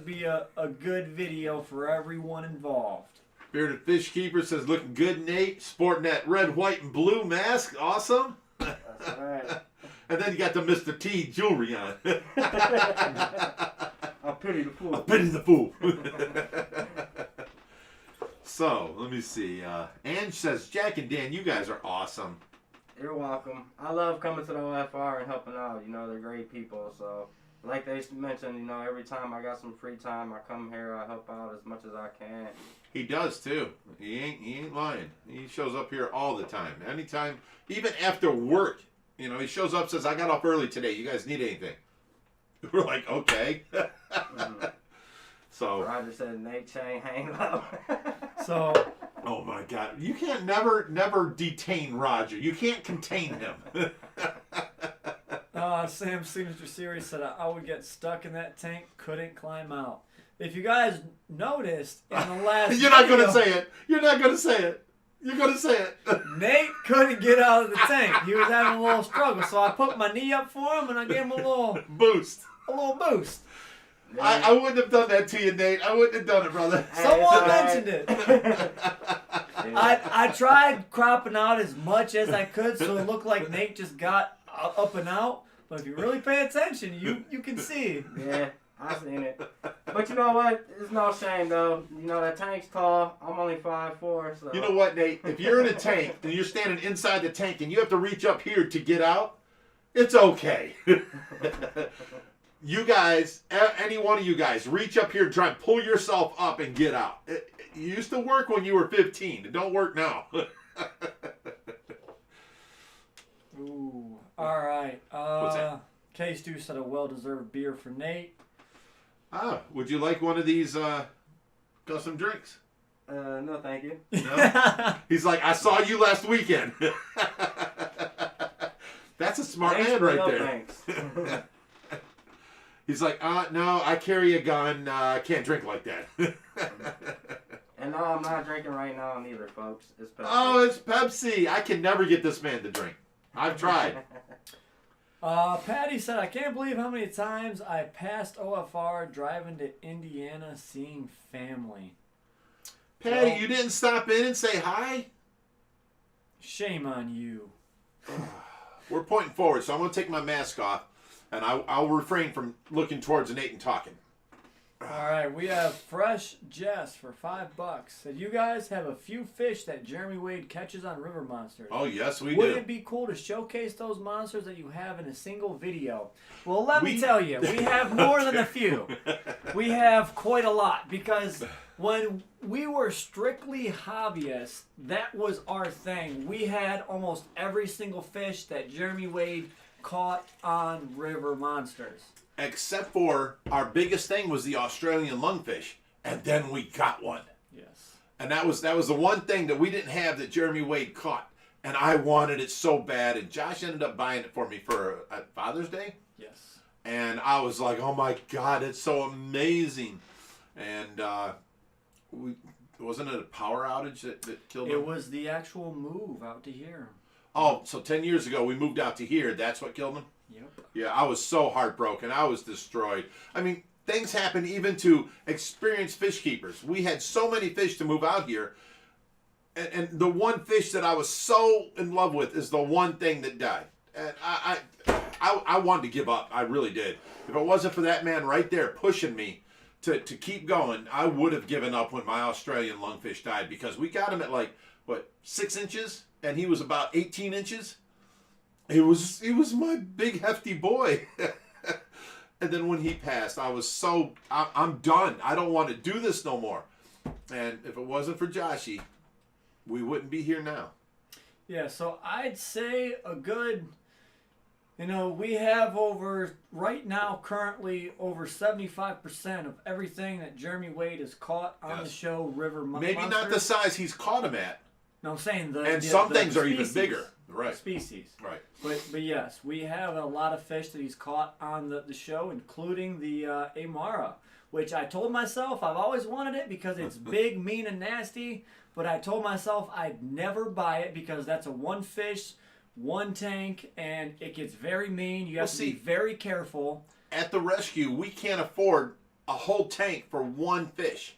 be a good video for everyone involved. Bearded Fish Keeper says, looking good, Nate. Sporting that red, white, and blue mask. Awesome. That's right. And then you got the Mr. T jewelry on. I pity the I fool. pity the fool. So, let me see. Ange says, Jack and Dan, you guys are awesome. You're welcome. I love coming to the OFR and helping out. You know, they're great people. So, like they mentioned, you know, every time I got some free time, I come here, I help out as much as I can. He does too. He ain't lying. He shows up here all the time. Anytime, even after work, you know, he shows up, says, I got off early today. You guys need anything? We're like, okay. So, Roger said Nate Chain hang low. So oh my God, you can't never detain Roger. You can't contain him. Sam's signature series said I would get stuck in that tank, couldn't climb out. If you guys noticed in the last You're not video, gonna say it. You're not gonna say it. You're gonna say it. Nate couldn't get out of the tank. He was having a little struggle, so I put my knee up for him and I gave him a little Boost. boost. I wouldn't have done that to you, Nate. I wouldn't have done it, brother. Someone mentioned it. I tried cropping out as much as I could so it looked like Nate just got up and out. But if you really pay attention, you can see. Yeah, I seen it. But you know what? It's no shame though. You know that tank's tall. I'm only 5'4", so You know what, Nate? If you're in a tank and you're standing inside the tank and you have to reach up here to get out, it's okay. You guys, any one of you guys, reach up here, try and pull yourself up and get out. It used to work when you were 15. It don't work now. Ooh. All right. What's that? K-Stu said a well-deserved beer for Nate. Would you like one of these custom drinks? no, thank you. No? He's like, I saw you last weekend. That's a smart Thanks man for right no there. thanks. He's like, no, I carry a gun. I can't drink like that. And no, I'm not drinking right now neither, folks. It's Pepsi. Oh, it's Pepsi. I can never get this man to drink. I've tried. Patty said, I can't believe how many times I passed OFR driving to Indiana seeing family. Patty, Well- you didn't stop in and say hi? Shame on you. We're pointing forward, so I'm going to take my mask off, and I'll refrain from looking towards Nate and talking. All right, we have Fresh Jess for $5. Said, you guys have a few fish that Jeremy Wade catches on river monsters. Oh, yes, we Wouldn't do. it be cool to showcase those monsters that you have in a single video? Well, let me We- tell you, we have more than a few. We have quite a lot because when we were strictly hobbyists, that was our thing. We had almost every single fish that Jeremy Wade caught on river monsters. Except for our biggest thing was the Australian lungfish, and then we got one. Yes. And that was the one thing that we didn't have that Jeremy Wade caught. And I wanted it so bad, and Josh ended up buying it for me for Father's Day. Yes. And I was like, oh my God, it's so amazing. And wasn't it a power outage that killed him? It was the actual move out to here. Oh, so 10 years ago we moved out to here. That's what killed him? Yep. Yeah, I was so heartbroken. I was destroyed. I mean, things happen even to experienced fish keepers. We had so many fish to move out here. And the one fish that I was so in love with is the one thing that died. And I wanted to give up. I really did. If it wasn't for that man right there pushing me to keep going, I would have given up when my Australian lungfish died, because we got him at 6 inches, and he was about 18 inches. He was my big hefty boy. And then when he passed, I was I'm done. I don't want to do this no more. And if it wasn't for Joshy, we wouldn't be here now. Yeah, so I'd say a good, we have right now currently over 75% of everything that Jeremy Wade has caught on the Yes. show River Monsters. Maybe not the size he's caught him at, No, I'm saying And some things are even bigger. Right. Species. Right. But yes, we have a lot of fish that he's caught on the show, including the Amara, which I told myself I've always wanted it because it's big, mean, and nasty. But I told myself I'd never buy it because that's a one fish, one tank, and it gets very mean. You have to be very careful. At the rescue, we can't afford a whole tank for one fish.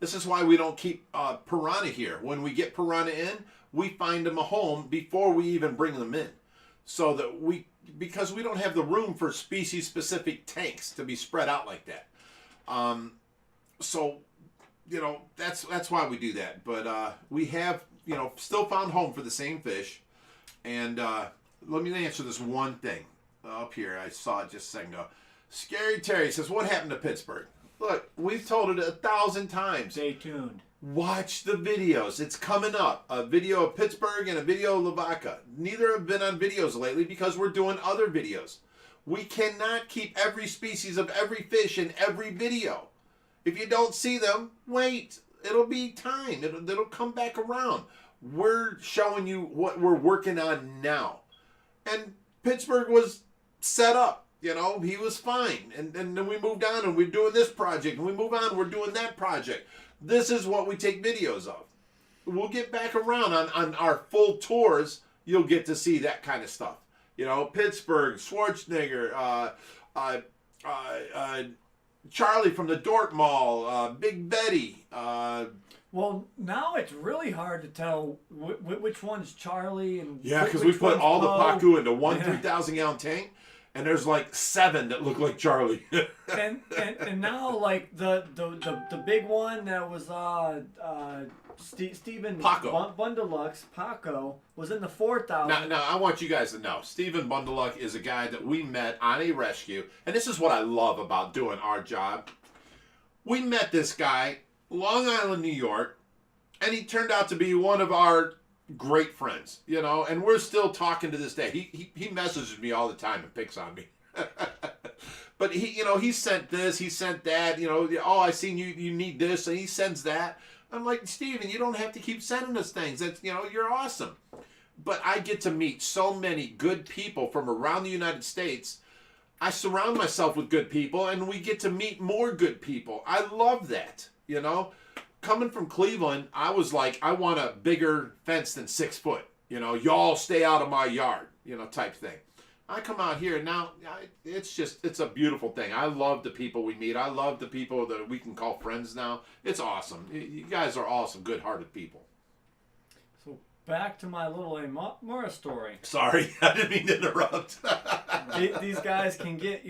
This is why we don't keep piranha here. When we get piranha in, we find them a home before we even bring them in. So that because we don't have the room for species-specific tanks to be spread out like that. So, that's why we do that. But we have, still found home for the same fish. And let me answer this one thing. Up here, I saw it just a second ago. Scary Terry says, what happened to Pittsburgh? Look, we've told it 1,000 times. Stay tuned. Watch the videos. It's coming up. A video of Pittsburgh and a video of Lavaca. Neither have been on videos lately because we're doing other videos. We cannot keep every species of every fish in every video. If you don't see them, wait. It'll be time. It'll come back around. We're showing you what we're working on now. And Pittsburgh was set up. He was fine. And then we moved on and we're doing this project. And we move on, we're doing that project. This is what we take videos of. We'll get back around on our full tours. You'll get to see that kind of stuff. Pittsburgh, Schwarzenegger, Charlie from the Dork Mall, Big Betty. Well, now it's really hard to tell which one's Charlie and because we put all the Pacu into one 3,000-gallon tank. And there's like 7 that look like Charlie. and now like the big one that was Stephen Paco. Bundelux, Paco, was in the 4,000. Now I want you guys to know, Stephen Bundeluk is a guy that we met on a rescue, and this is what I love about doing our job. We met this guy, Long Island, New York, and he turned out to be one of our great friends, and we're still talking to this day. He messages me all the time and picks on me. But he sent this, he sent that, I seen you need this, and he sends that. I'm like, Steven, you don't have to keep sending us things. That's, you're awesome. But I get to meet so many good people from around the United States. I surround myself with good people, and we get to meet more good people. I love that, Coming from Cleveland, I was like, I want a bigger fence than 6 foot. Y'all stay out of my yard, type thing. I come out here and now it's a beautiful thing. I love the people we meet. I love the people that we can call friends now. It's awesome. You guys are awesome, good-hearted people. So back to my little Amara story. Sorry, I didn't mean to interrupt. These guys can get,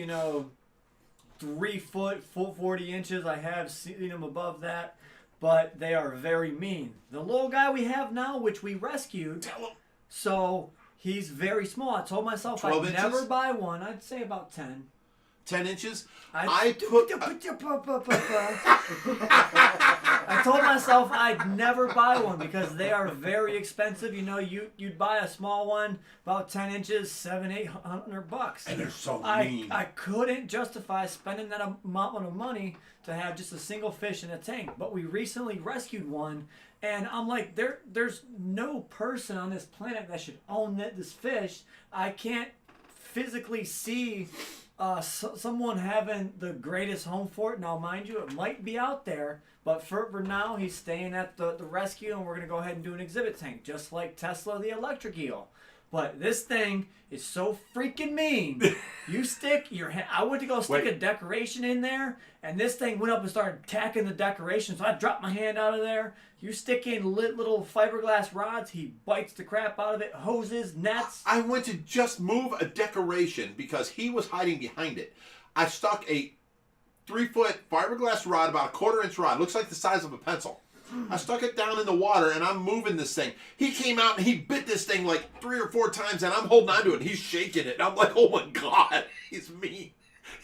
3 foot, 40 inches. I have seen them above that. But they are very mean. The little guy we have now, which we rescued, so he's very small. I told myself I'd never buy one. I'd say about 10. 10 inches? I told myself I'd never buy one because they are very expensive. You'd buy a small one, about 10 inches, $700-800. And they're so mean. I couldn't justify spending that amount of money to have just a single fish in a tank. But we recently rescued one, and I'm like, there's no person on this planet that should own this fish. I can't physically see someone having the greatest home for it. Now, mind you, it might be out there, but for now, he's staying at the rescue, and we're going to go ahead and do an exhibit tank, just like Tesla the electric eel. But this thing is so freaking mean. You stick your hand. I went to go stick a decoration in there, and this thing went up and started attacking the decoration. So I dropped my hand out of there. You stick in little fiberglass rods. He bites the crap out of it. Hoses, nets. I went to just move a decoration because he was hiding behind it. I stuck a 3-foot fiberglass rod, about a 1/4-inch rod. Looks like the size of a pencil. I stuck it down in the water, and I'm moving this thing. He came out, and he bit this thing like 3 or 4 times, and I'm holding on to it, and he's shaking it. And I'm like, oh, my God, he's mean.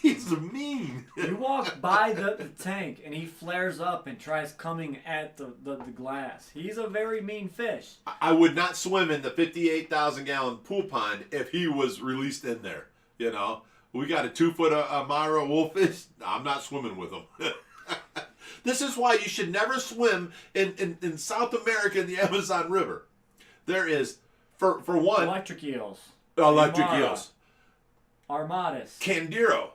He's mean. You walk by the tank, and he flares up and tries coming at the glass. He's a very mean fish. I would not swim in the 58,000-gallon pool pond if he was released in there, We got a 2-foot Amara wolffish. I'm not swimming with him. This is why you should never swim in South America in the Amazon River. There is, for one, Electric eels. electric Amara. eels. Armadas. Candiro.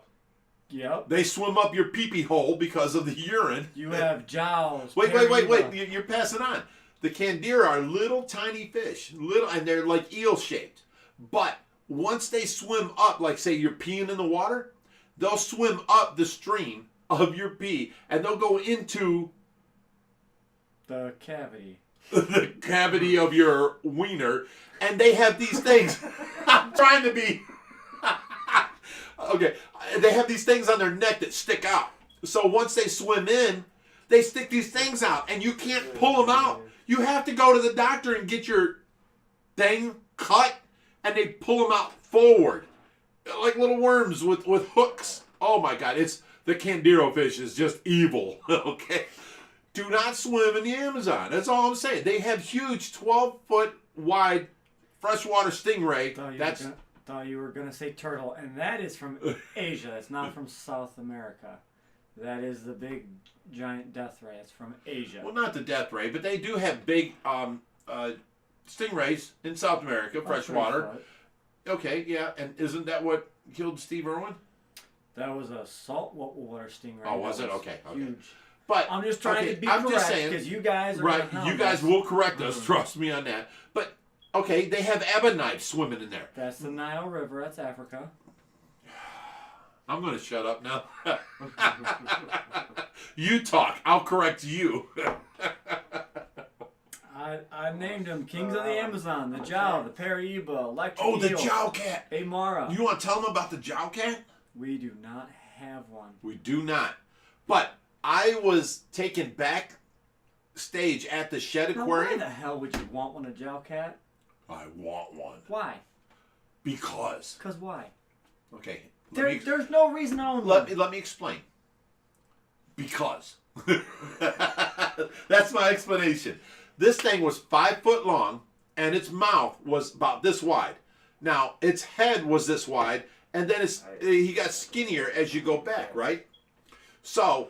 Yep. They swim up your pee-pee hole because of the urine. You have jowls. Wait. Pariba. You're passing on. The Candira are little tiny fish. And they're like eel-shaped. But once they swim up, like say you're peeing in the water, they'll swim up the stream of your pee and they'll go into The cavity. the cavity of your wiener, and they have these things. I'm trying to be okay. They have these things on their neck that stick out. So once they swim in, they stick these things out, and you can't pull them out. You have to go to the doctor and get your thing cut, and they pull them out forward like little worms with hooks. Oh my God! It's the Candiro fish is just evil. Okay. Do not swim in the Amazon. That's all I'm saying. They have huge 12-foot wide freshwater stingray. Thought you were gonna say turtle, and that is from Asia. That's not from South America. That is the big giant death ray. It's from Asia. Well, not the death ray, but they do have big stingrays in South America, freshwater. Okay, yeah. And isn't that what killed Steve Irwin? That was a saltwater stingray. Oh, was it? Okay. Huge. But I'm just trying to be I'm correct just saying, because you guys are right. gonna You guys hound will correct us. Trust me on that. But okay, they have ebonite swimming in there. That's the Nile River. That's Africa. I'm going to shut up now. You talk. I'll correct you. I named them Kings of the Amazon, the Jow, the Paraíba, Electric Oh, the Eel, Jow Cat. Amara. You want to tell them about the Jow Cat? We do not have one. We do not. But I was taken backstage at the Shed Now, Aquarium. why the hell would you want one, a Jow Cat? I want one. Why? Because. Because why? Okay. There's no reason to own one. Let me explain. Because. That's my explanation. This thing was 5 foot long, and its mouth was about this wide. Now, its head was this wide, and then he got skinnier as you go back, right? So,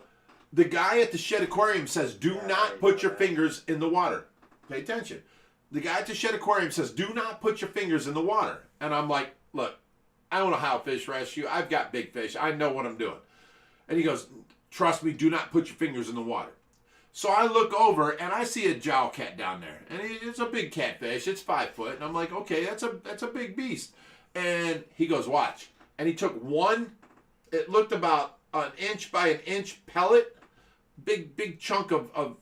the guy at the Shed Aquarium says, do not put your fingers in the water. Pay attention. The guy at the Shed Aquarium says, do not put your fingers in the water. And I'm like, look, I own a Ohio Fish Rescue. I've got big fish. I know what I'm doing. And he goes, trust me, do not put your fingers in the water. So I look over and I see a Jow Cat down there. And it's a big catfish. It's 5 foot. And I'm like, okay, that's a big beast. And he goes, watch. And he took one, it looked about an inch by an inch pellet. Big chunk of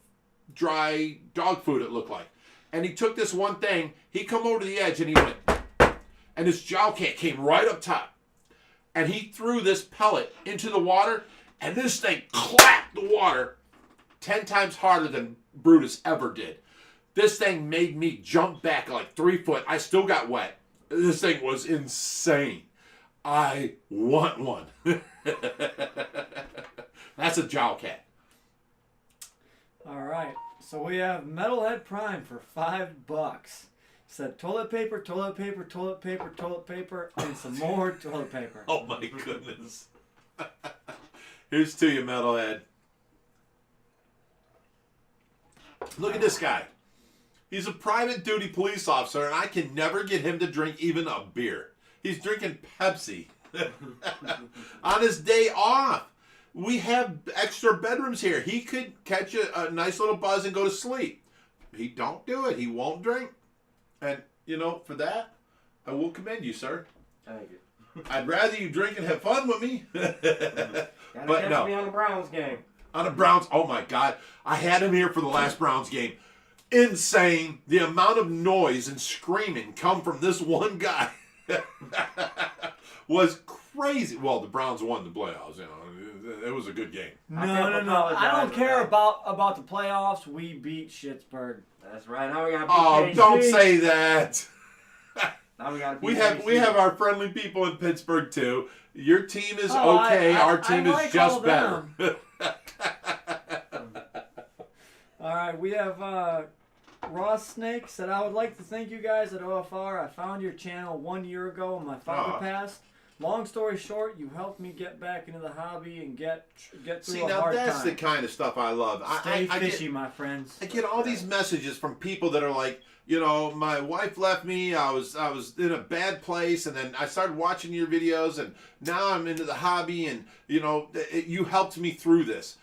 dry dog food it looked like. And he took this one thing, he come over to the edge and he went, and this Jow Cat came right up top. And he threw this pellet into the water, and this thing clapped the water 10 times harder than Brutus ever did. This thing made me jump back like 3 foot. I still got wet. This thing was insane. I want one. That's a Jow Cat. All right. So we have Metalhead Prime for $5. Said toilet paper, toilet paper, toilet paper, toilet paper, and some more toilet paper. Oh my goodness. Here's to you, Metalhead. Look at this guy. He's a private duty police officer, and I can never get him to drink even a beer. He's drinking Pepsi on his day off. We have extra bedrooms here. He could catch a nice little buzz and go to sleep. He don't do it. He won't drink. And, you know, for that, I will commend you, sir. Thank you. I'd rather you drink and have fun with me. Gotta But catch no. me on the Browns game. On the Browns, oh my God. I had him here for the last Browns game. Insane. The amount of noise and screaming come from this one guy was crazy. Well, the Browns won the playoffs. You know, it was a good game. No. I don't care about the playoffs. We beat Schittsburg. That's right. Now we got Oh, don't say that. Now we got We have our friendly people in Pittsburgh too. Your team is okay. Our team is just better. All right, we have Ross Snake said, I would like to thank you guys at OFR. I found your channel 1 year ago when my father passed. long story short, you helped me get back into the hobby and get through See, a now hard that's time. the kind of stuff I love. Stay I fishy, get, my friends. I get all these messages from people that are like, you know, my wife left me. I was in a bad place, and then I started watching your videos, and now I'm into the hobby, and you know, you helped me through this.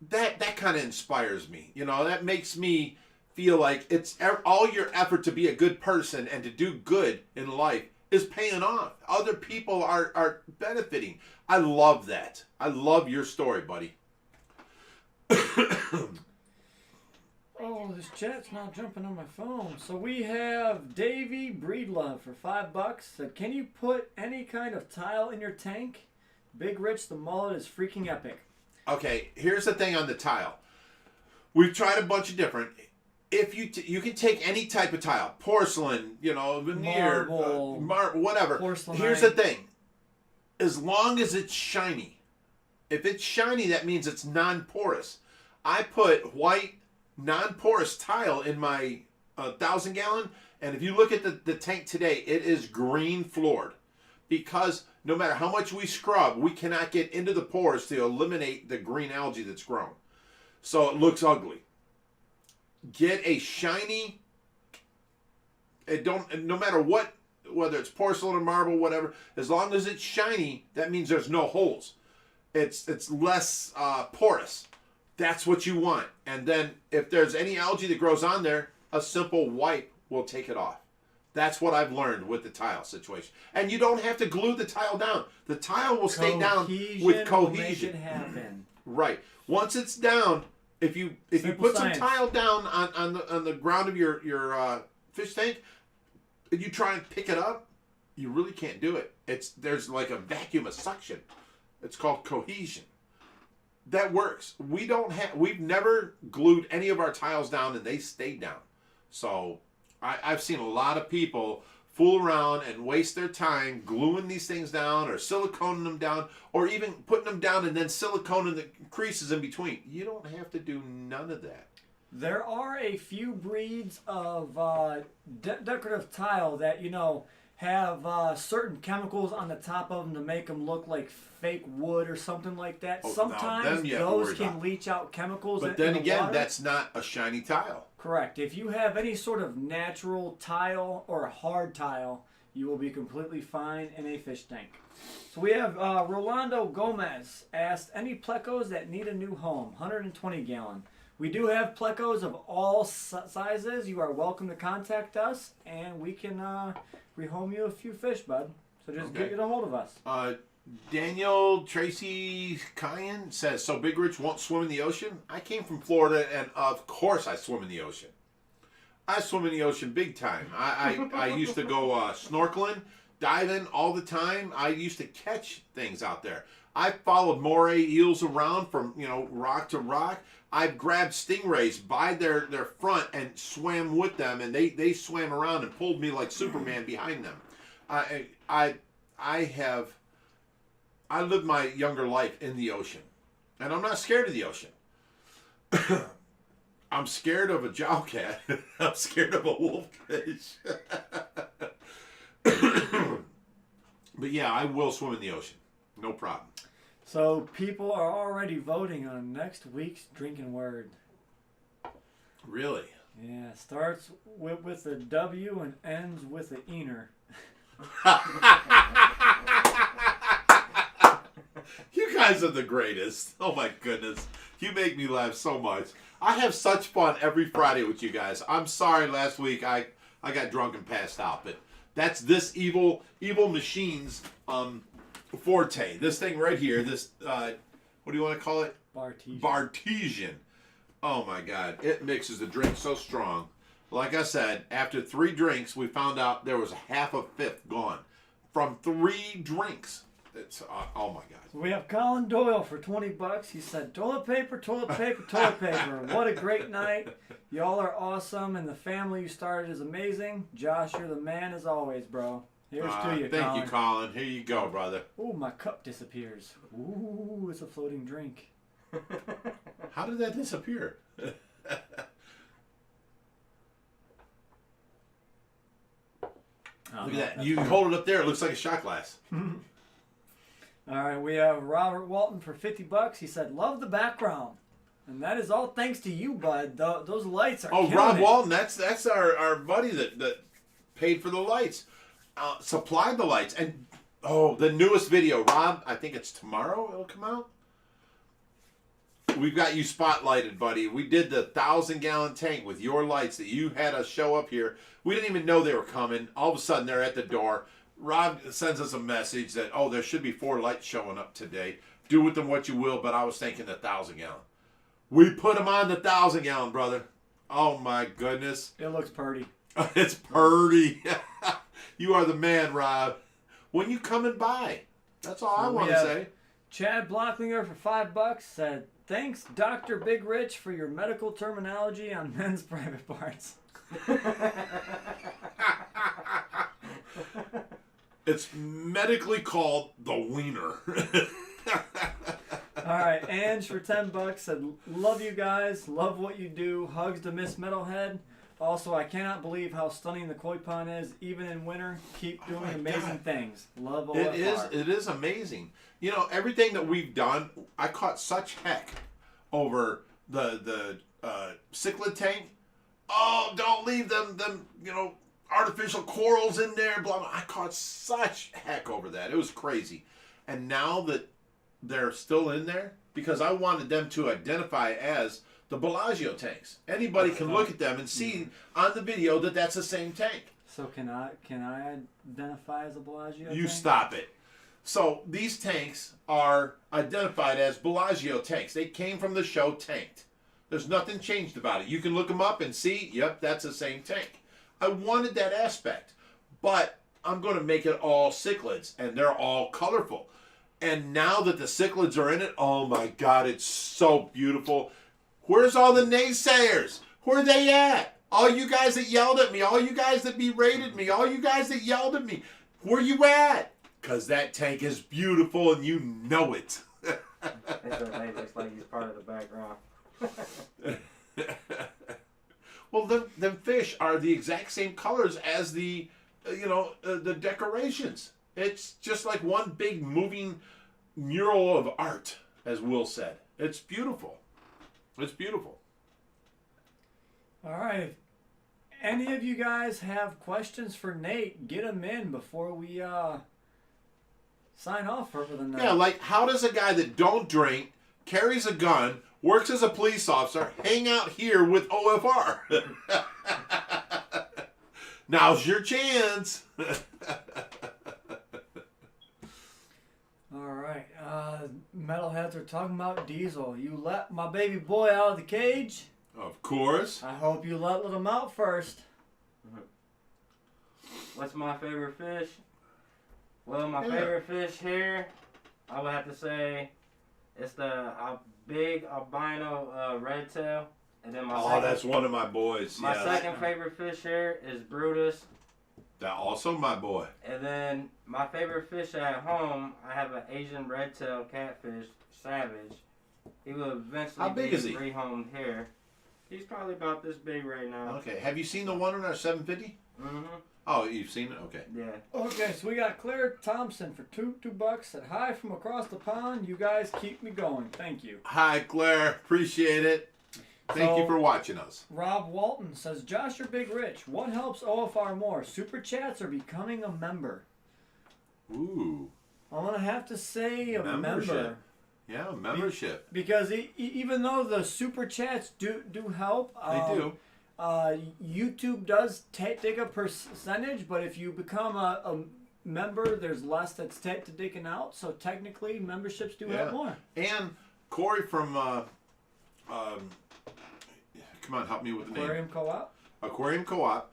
That kind of inspires me. You know, that makes me feel like it's all your effort to be a good person and to do good in life is paying off. Other people are benefiting. I love that. I love your story, buddy. Oh, this chat's not jumping on my phone. So we have Davey Breedlove for $5. Said, can you put any kind of tile in your tank? Big Rich, the mullet is freaking epic. Okay, here's the thing on the tile. We've tried a bunch of different. If you can take any type of tile, porcelain, you know, veneer, marble, whatever. Porcelainite. Here's the thing. As long as it's shiny. If it's shiny, that means it's non-porous. I put white non-porous tile in my 1,000-gallon, and if you look at the tank today, it is green floored. Because no matter how much we scrub, we cannot get into the pores to eliminate the green algae that's grown. So it looks ugly. Get a shiny, no matter what, whether it's porcelain or marble, whatever, as long as it's shiny, that means there's no holes. It's less porous. That's what you want. And then if there's any algae that grows on there, a simple wipe will take it off. That's what I've learned with the tile situation. And you don't have to glue the tile down. The tile will stay down with cohesion. Will make it happen. Right. Once it's down, if you put science. some tile down on the ground of your fish tank, and you try and pick it up, you really can't do it. There's like a vacuum of suction. It's called cohesion. That works. We've never glued any of our tiles down and they stayed down. So I've seen a lot of people fool around and waste their time gluing these things down or siliconing them down or even putting them down and then siliconing the creases in between. You don't have to do none of that. There are a few breeds of decorative tile that, you know, have certain chemicals on the top of them to make them look like fake wood or something like that. Oh, sometimes no, those can leach out chemicals. But in then the again, water. that's not a shiny tile. Correct. If you have any sort of natural tile or a hard tile, you will be completely fine in a fish tank. So we have Rolando Gomez asked, any plecos that need a new home, 120 gallon. We do have plecos of all sizes. You are welcome to contact us, and we can rehome you a few fish, bud. So just get a hold of us. Daniel Tracy Kyan says, so Big Rich won't swim in the ocean? I came from Florida, and of course I swim in the ocean. I swim in the ocean big time. I used to go snorkeling, diving all the time. I used to catch things out there. I followed moray eels around from rock to rock. I've grabbed stingrays by their front and swam with them, and they swam around and pulled me like Superman behind them. I lived my younger life in the ocean, and I'm not scared of the ocean. I'm scared of a jowcat. I'm scared of a wolffish. But yeah, I will swim in the ocean. No problem. So people are already voting on next week's drinking word. Really? Yeah, starts with a W and ends with aneener. You guys are the greatest. Oh my goodness. You make me laugh so much. I have such fun every Friday with you guys. I'm sorry last week I got drunk and passed out, but that's this evil machine's forte. This thing right here, this what do you want to call it? Bartesian. Oh my God. It mixes the drink so strong. Like I said, after 3 drinks, we found out there was half a fifth gone. From 3 drinks. It's oh my God. So we have Colin Doyle for $20. He said, toilet paper, toilet paper, toilet paper. What a great night. Y'all are awesome, and the family you started is amazing. Josh, you're the man as always, bro. Here's to you, Colin. Thank you, Colin. Here you go, brother. Ooh, my cup disappears. Ooh, it's a floating drink. How did that disappear? Look at that. You hold it up there, it looks like a shot glass. All right, we have Robert Walton for $50. He said, "Love the background," and that is all thanks to you, bud. Those lights are. Oh, killing Rob it. Walton, that's our buddy that paid for the lights, supplied the lights, and the newest video, Rob. I think it's tomorrow. It'll come out. We've got you spotlighted, buddy. We did the 1,000-gallon tank with your lights that you had us show up here. We didn't even know they were coming. All of a sudden, they're at the door. Rob sends us a message that, there should be 4 lights showing up today. Do with them what you will, but I was thinking the 1,000-gallon. We put them on the 1,000-gallon, brother. Oh, my goodness. It looks pretty. It's purdy. You are the man, Rob. When you coming by? That's all I want to say. Chad Blocklinger for $5 said, "Thanks, Dr. Big Rich, for your medical terminology on men's private parts." It's medically called the wiener. All right, Ange for $10 said, "Love you guys, love what you do. Hugs to Miss Metalhead. Also, I cannot believe how stunning the koi pond is, even in winter. Keep doing amazing things. Love OFR." It is amazing. You know, everything that we've done, I caught such heck over the cichlid tank. Oh, don't leave them artificial corals in there, blah, blah. I caught such heck over that. It was crazy. And now that they're still in there, because I wanted them to identify as the Bellagio tanks. Anybody can look at them and see on the video that that's the same tank. So can I identify as a Bellagio? You tank? stop it. So these tanks are identified as Bellagio tanks. They came from the show Tanked. There's nothing changed about it. You can look them up and see, yep, that's the same tank. I wanted that aspect, but I'm going to make it all cichlids, and they're all colorful. And now that the cichlids are in it, oh my God, it's so beautiful. Where's all the naysayers? Where are they at? All you guys that yelled at me, all you guys that berated me, all you guys that yelled at me, where you at? Because that tank is beautiful and you know it. It's okay, looks like he's part of the background. Well, them fish are the exact same colors as the decorations. It's just like one big moving mural of art, as Will said. It's beautiful. It's beautiful. All right. If any of you guys have questions for Nate, get them in before we sign off for the night. Yeah, like how does a guy that don't drink, carries a gun, works as a police officer, hang out here with OFR? Now's your chance. All right. Metalheads are talking about Diesel. You let my baby boy out of the cage. Of course. I hope you let him out first. What's my favorite fish? Well, my favorite fish here, I would have to say, it's the big albino red tail. And then that's one of my boys. My second favorite fish here is Brutus. That also my boy. And then my favorite fish at home, I have an Asian red tail catfish, Savage. He will eventually How big is he? rehomed here. He's probably about this big right now. Okay. Have you seen the one on our 750? Mm-hmm. Oh, you've seen it? Okay. Yeah. Okay, so we got Claire Thompson for $2 said, "Hi from across the pond. You guys keep me going. Thank you." Hi, Claire. Appreciate it. Thank you for watching us. Rob Walton says, "Josh or Big Rich, what helps OFR more, super chats or becoming a member?" Ooh. I'm going to have to say a Membership. member. Yeah, membership. Because even though the super chats do help, They do. YouTube does take a percentage, but if you become a member, there's less that's taken out. So technically, memberships do help more. And Corey from, come on, help me with the name. Aquarium Co-op. Aquarium Co-op.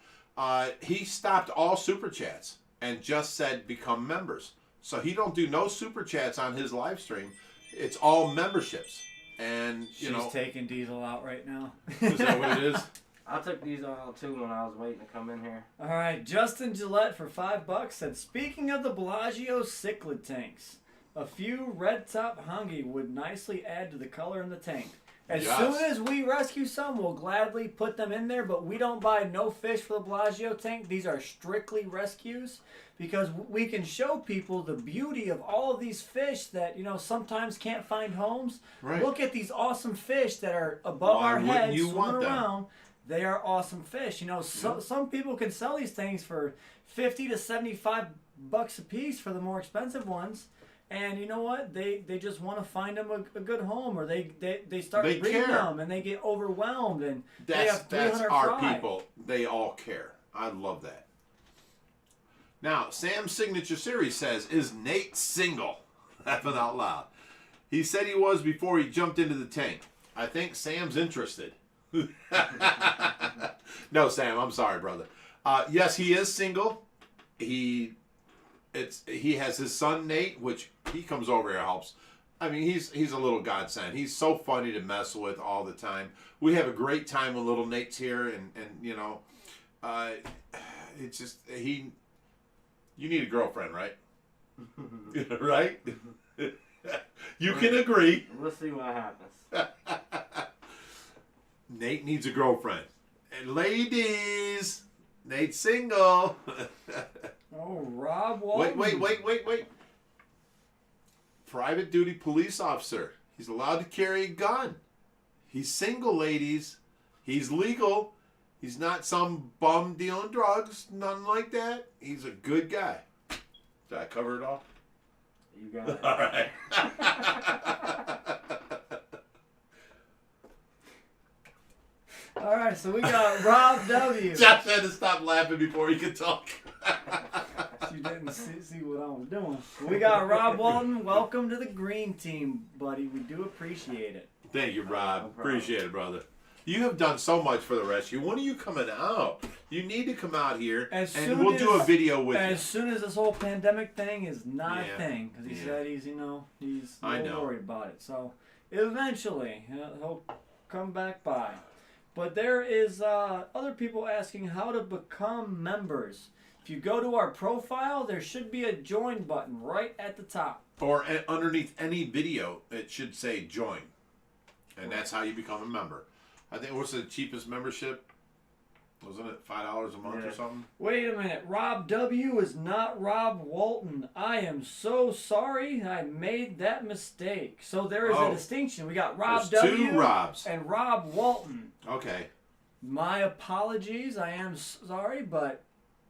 He stopped all super chats and just said become members. So he don't do no super chats on his live stream. It's all memberships. And She's taking Diesel out right now. Is that what it is? I took these out too when I was waiting to come in here. All right, Justin Gillette for $5 said, "Speaking of the Bellagio cichlid tanks, a few red top hongi would nicely add to the color in the tank. As Yes. soon as we rescue some, we'll gladly put them in there, but we don't buy no fish for the Bellagio tank. These are strictly rescues because we can show people the beauty of all of these fish that, sometimes can't find homes. Right. Look at these awesome fish that are above Why our wouldn't heads, you want swimming them? around. They are awesome fish. Some people can sell these things for $50 to $75 a piece for the more expensive ones. And you know what? They just want to find them a good home, or they start They breeding care. them and they get overwhelmed and they That's have 300 our fry. people. They all care. I love that. Now, Sam's signature series says, "Is Nate single?" Laughing out loud. He said he was before he jumped into the tank. I think Sam's interested. No, Sam, I'm sorry, brother. Yes, he is single. He has his son Nate, which he comes over here helps. I mean, he's a little godsend. He's so funny to mess with all the time. We have a great time when little Nate's here, and it's just you need a girlfriend, right? Right? You can agree. We'll see what happens. Nate needs a girlfriend. And ladies, Nate's single. Oh, Rob Walton. Wait. Private duty police officer. He's allowed to carry a gun. He's single, ladies. He's legal. He's not some bum dealing drugs. Nothing like that. He's a good guy. Did I cover it all? You got it. All right. All right, so we got Rob W. Josh had to stop laughing before he could talk. You didn't see what I was doing. We got Rob Walton. Welcome to the green team, buddy. We do appreciate it. Thank you, Rob. No problem. Appreciate it, brother. You have done so much for the rescue. When are you coming out? You need to come out here, As and soon we'll do a as- video with As you. soon as this whole pandemic thing is not Yeah, a thing, because he yeah. said he's a I little know. worried about it. So eventually he'll come back by. But there is other people asking how to become members. If you go to our profile, there should be a join button right at the top. Or underneath any video, it should say join. And that's how you become a member. I think, what's the cheapest membership? Wasn't it $5 a month Yeah. or something? Wait a minute. Rob W. is not Rob Walton. I am so sorry I made that mistake. So there is Oh. a distinction. We got Rob There's W. two Robs. and Rob Walton. Okay. My apologies. I am sorry, but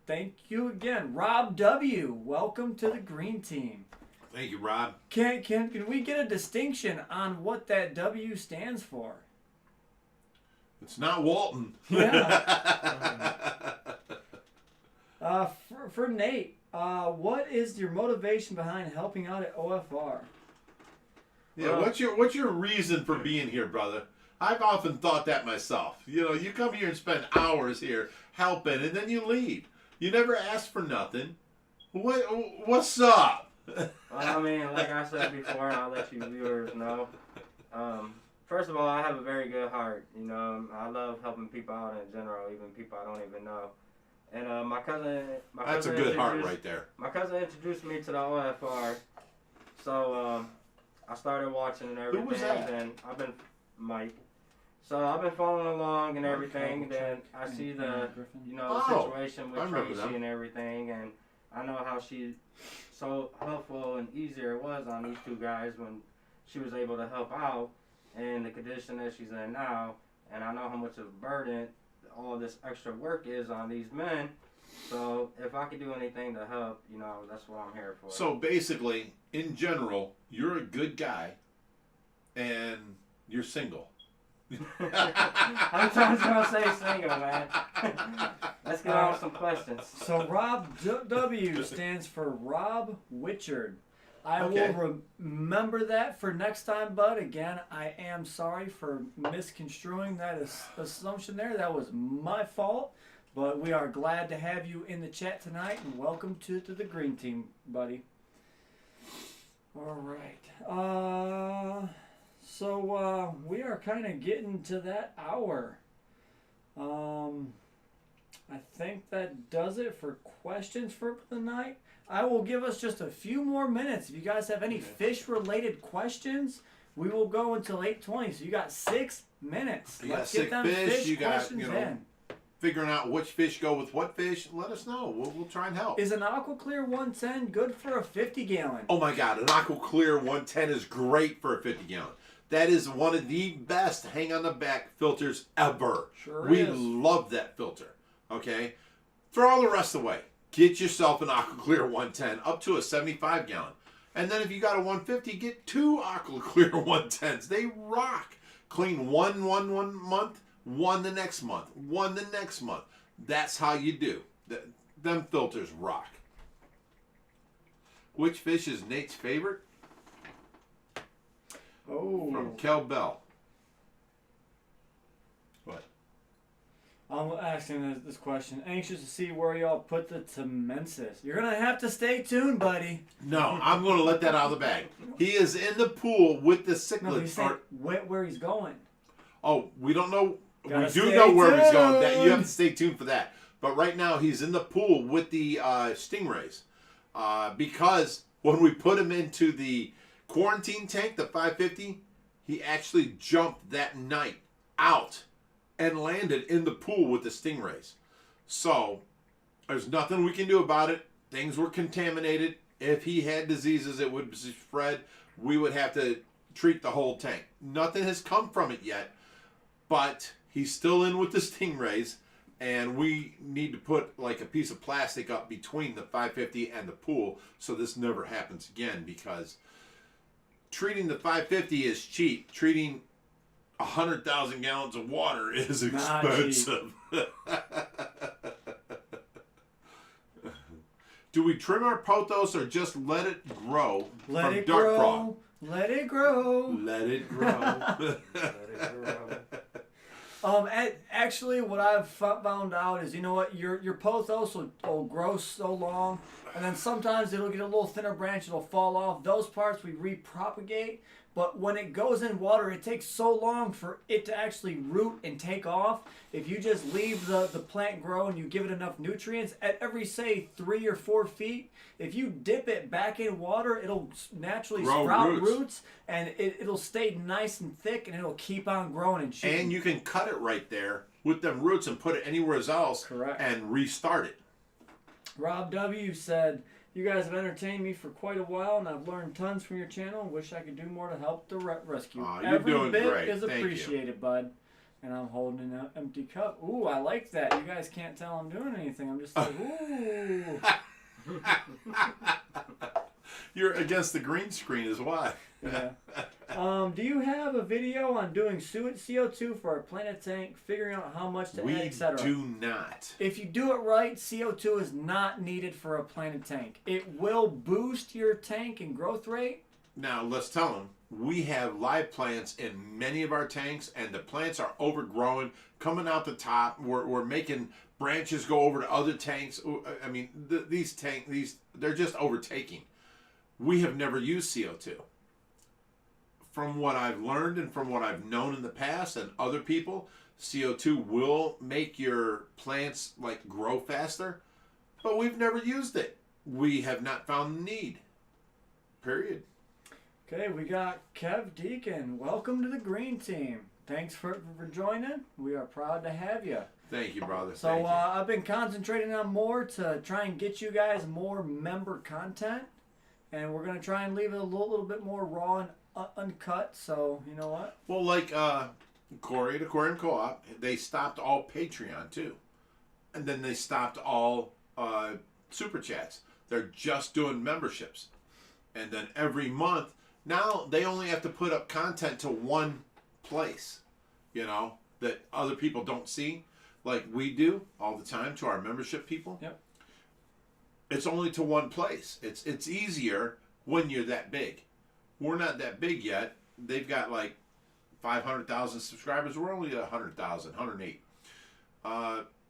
thank you again. Rob W. Welcome to the green team. Thank you, Rob. Can we get a distinction on what that W stands for? It's not Walton. Yeah. For Nate, what is your motivation behind helping out at OFR? Yeah, Well- what's your reason for being here, brother? I've often thought that myself. You come here and spend hours here helping, and then you leave. You never ask for nothing. What's up? Well, I mean, like I said before, and I'll let you viewers know. First of all, I have a very good heart. I love helping people out in general, even people I don't even know. And my cousin, That's a good heart right there. My cousin introduced me to the OFR, so I started watching and everything. was that? And I've been Mike. So I've been following along and everything. And then I see the Oh, situation I with remember Tracy them. and everything, and I know how she so helpful and easier it was on these two guys when she was able to help out in the condition that she's in now. And I know how much of a burden all this extra work is on these men. So if I could do anything to help, that's what I'm here for. So basically, in general, you're a good guy, and you're single. I'm trying to say single, man. Let's get on with some questions. So Rob W stands for Rob Witchard. I Okay. will remember that for next time, bud. Again, I am sorry for misconstruing that assumption there. That was my fault. But we are glad to have you in the chat tonight, and welcome to the green team, buddy. All right. So we are kind of getting to that hour. I think that does it for questions for the night. I will give us just a few more minutes. If you guys have any fish-related questions, We will go until 8:20, so you got 6 minutes. You got Let's sick get them fish, you got, questions you know, in. figuring out which fish go with what fish, let us know. We'll try and help. Is an Aqua Clear 110 good for a 50-gallon? Oh my God, an Aqua Clear 110 is great for a 50-gallon. That is one of the best hang on the back filters ever. Sure we is. love that filter. Okay? Throw all the rest away. Get yourself an Aqua Clear 110 up to a 75-gallon. And then if you got a 150, get 2 Aqua Clear 110s. They rock. Clean one month, one the next month, one the next month. That's how you do. Them filters rock. Which fish is Nate's favorite? Oh. From Kel Bell. What? I'm asking this question. Anxious to see where y'all put the Temensis. You're going to have to stay tuned, buddy. No, I'm going to let that out of the bag. He is in the pool with the No, he's cichlids. saying where he's going. Oh, we don't know. Gotta We do stay know where he's going. That you have tuned. to stay tuned for that. But right now, he's in the pool with the stingrays. Because when we put him into the quarantine tank, the 550, he actually jumped that night out and landed in the pool with the stingrays. So there's nothing we can do about it. Things were contaminated. If he had diseases, it would spread. We would have to treat the whole tank. Nothing has come from it yet, but he's still in with the stingrays, and we need to put like a piece of plastic up between the 550 and the pool so this never happens again, because treating the 550 is cheap. Treating 100,000 gallons of water is Not expensive. Do we trim our pothos or just let it grow Let from it dark grow. frog? Let it grow. Let it grow. Actually, what I've found out is, you know what, your pothos will grow so long, and then sometimes it'll get a little thinner branch, it'll fall off. Those parts we repropagate, but when it goes in water, it takes so long for it to actually root and take off. If you just leave the plant grow and you give it enough nutrients, at every, say, 3 or 4 feet, if you dip it back in water, it'll naturally Grow sprout roots. roots, and it'll stay nice and thick, and it'll keep on growing and shooting. And you can cut it right there with them roots and put it anywhere else. Correct. And restart it. Rob W. said, you guys have entertained me for quite a while, and I've learned tons from your channel. Wish I could do more to help the rescue. Aw, you're Every doing bit great. is Thank you. appreciated, bud. And I'm holding an empty cup. Ooh, I like that. You guys can't tell I'm doing anything. I'm just like, ooh. You're against the green screen is why. Yeah. Do you have a video on doing CO2 for a planet tank, figuring out how much to add, We etc.? do not. If you do it right, CO2 is not needed for a planet tank. It will boost your tank and growth rate. Now, let's tell them, we have live plants in many of our tanks, and the plants are overgrowing, coming out the top. We're making branches go over to other tanks. I mean, these they're just overtaking. We have never used CO2. From what I've learned and from what I've known in the past and other people, CO2 will make your plants like grow faster, but we've never used it. We have not found the need. Period. Okay, we got Kev Deacon. Welcome to the green team. Thanks for joining. We are proud to have you. Thank you, brother. So Thank you. I've been concentrating on more to try and get you guys more member content, and we're gonna try and leave it a little bit more raw and uncut. So you know what? Well, like Corey at Aquarium Co-op, they stopped all Patreon too, and then they stopped all super chats. They're just doing memberships, and then every month now they only have to put up content to one place, you know, that other people don't see, like we do all the time to our membership people. Yep. It's only to one place. It's easier when you're that big. We're not that big yet. They've got like 500,000 subscribers. We're only 100,000, 108.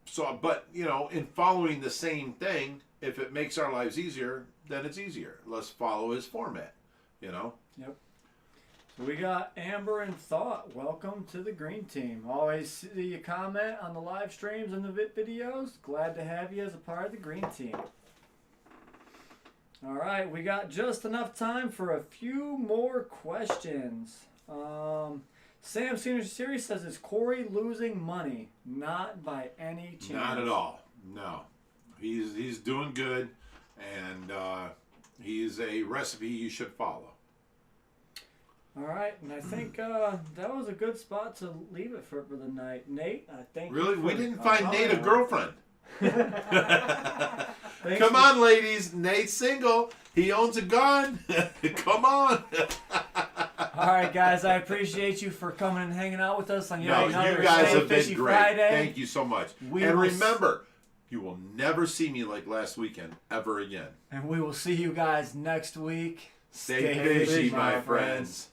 So, but you know, in following the same thing, if it makes our lives easier, then it's easier. Let's follow his format, you know. Yep. So we got Amber and Thought. Welcome to the green team. Always see you comment on the live streams and the videos. Glad to have you as a part of the green team. All right, we got just enough time for a few more questions. Sam Senior Series says, is Corey losing money? Not by any chance. Not at all. No. He's doing good, and he's a recipe you should follow. All right, and I think that was a good spot to leave it for the night. Nate, I think. Really? We didn't find Nate a girlfriend. Thanks Come for- on, ladies. Nate's single. He owns a gun. Come on. All right, guys, I appreciate you for coming and hanging out with us on No, yet another you guys Stay have been Fishy great. Friday. Thank you so much. We And will remember, you will never see me like last weekend ever again. And we will see you guys next week. Stay fishy, my friends.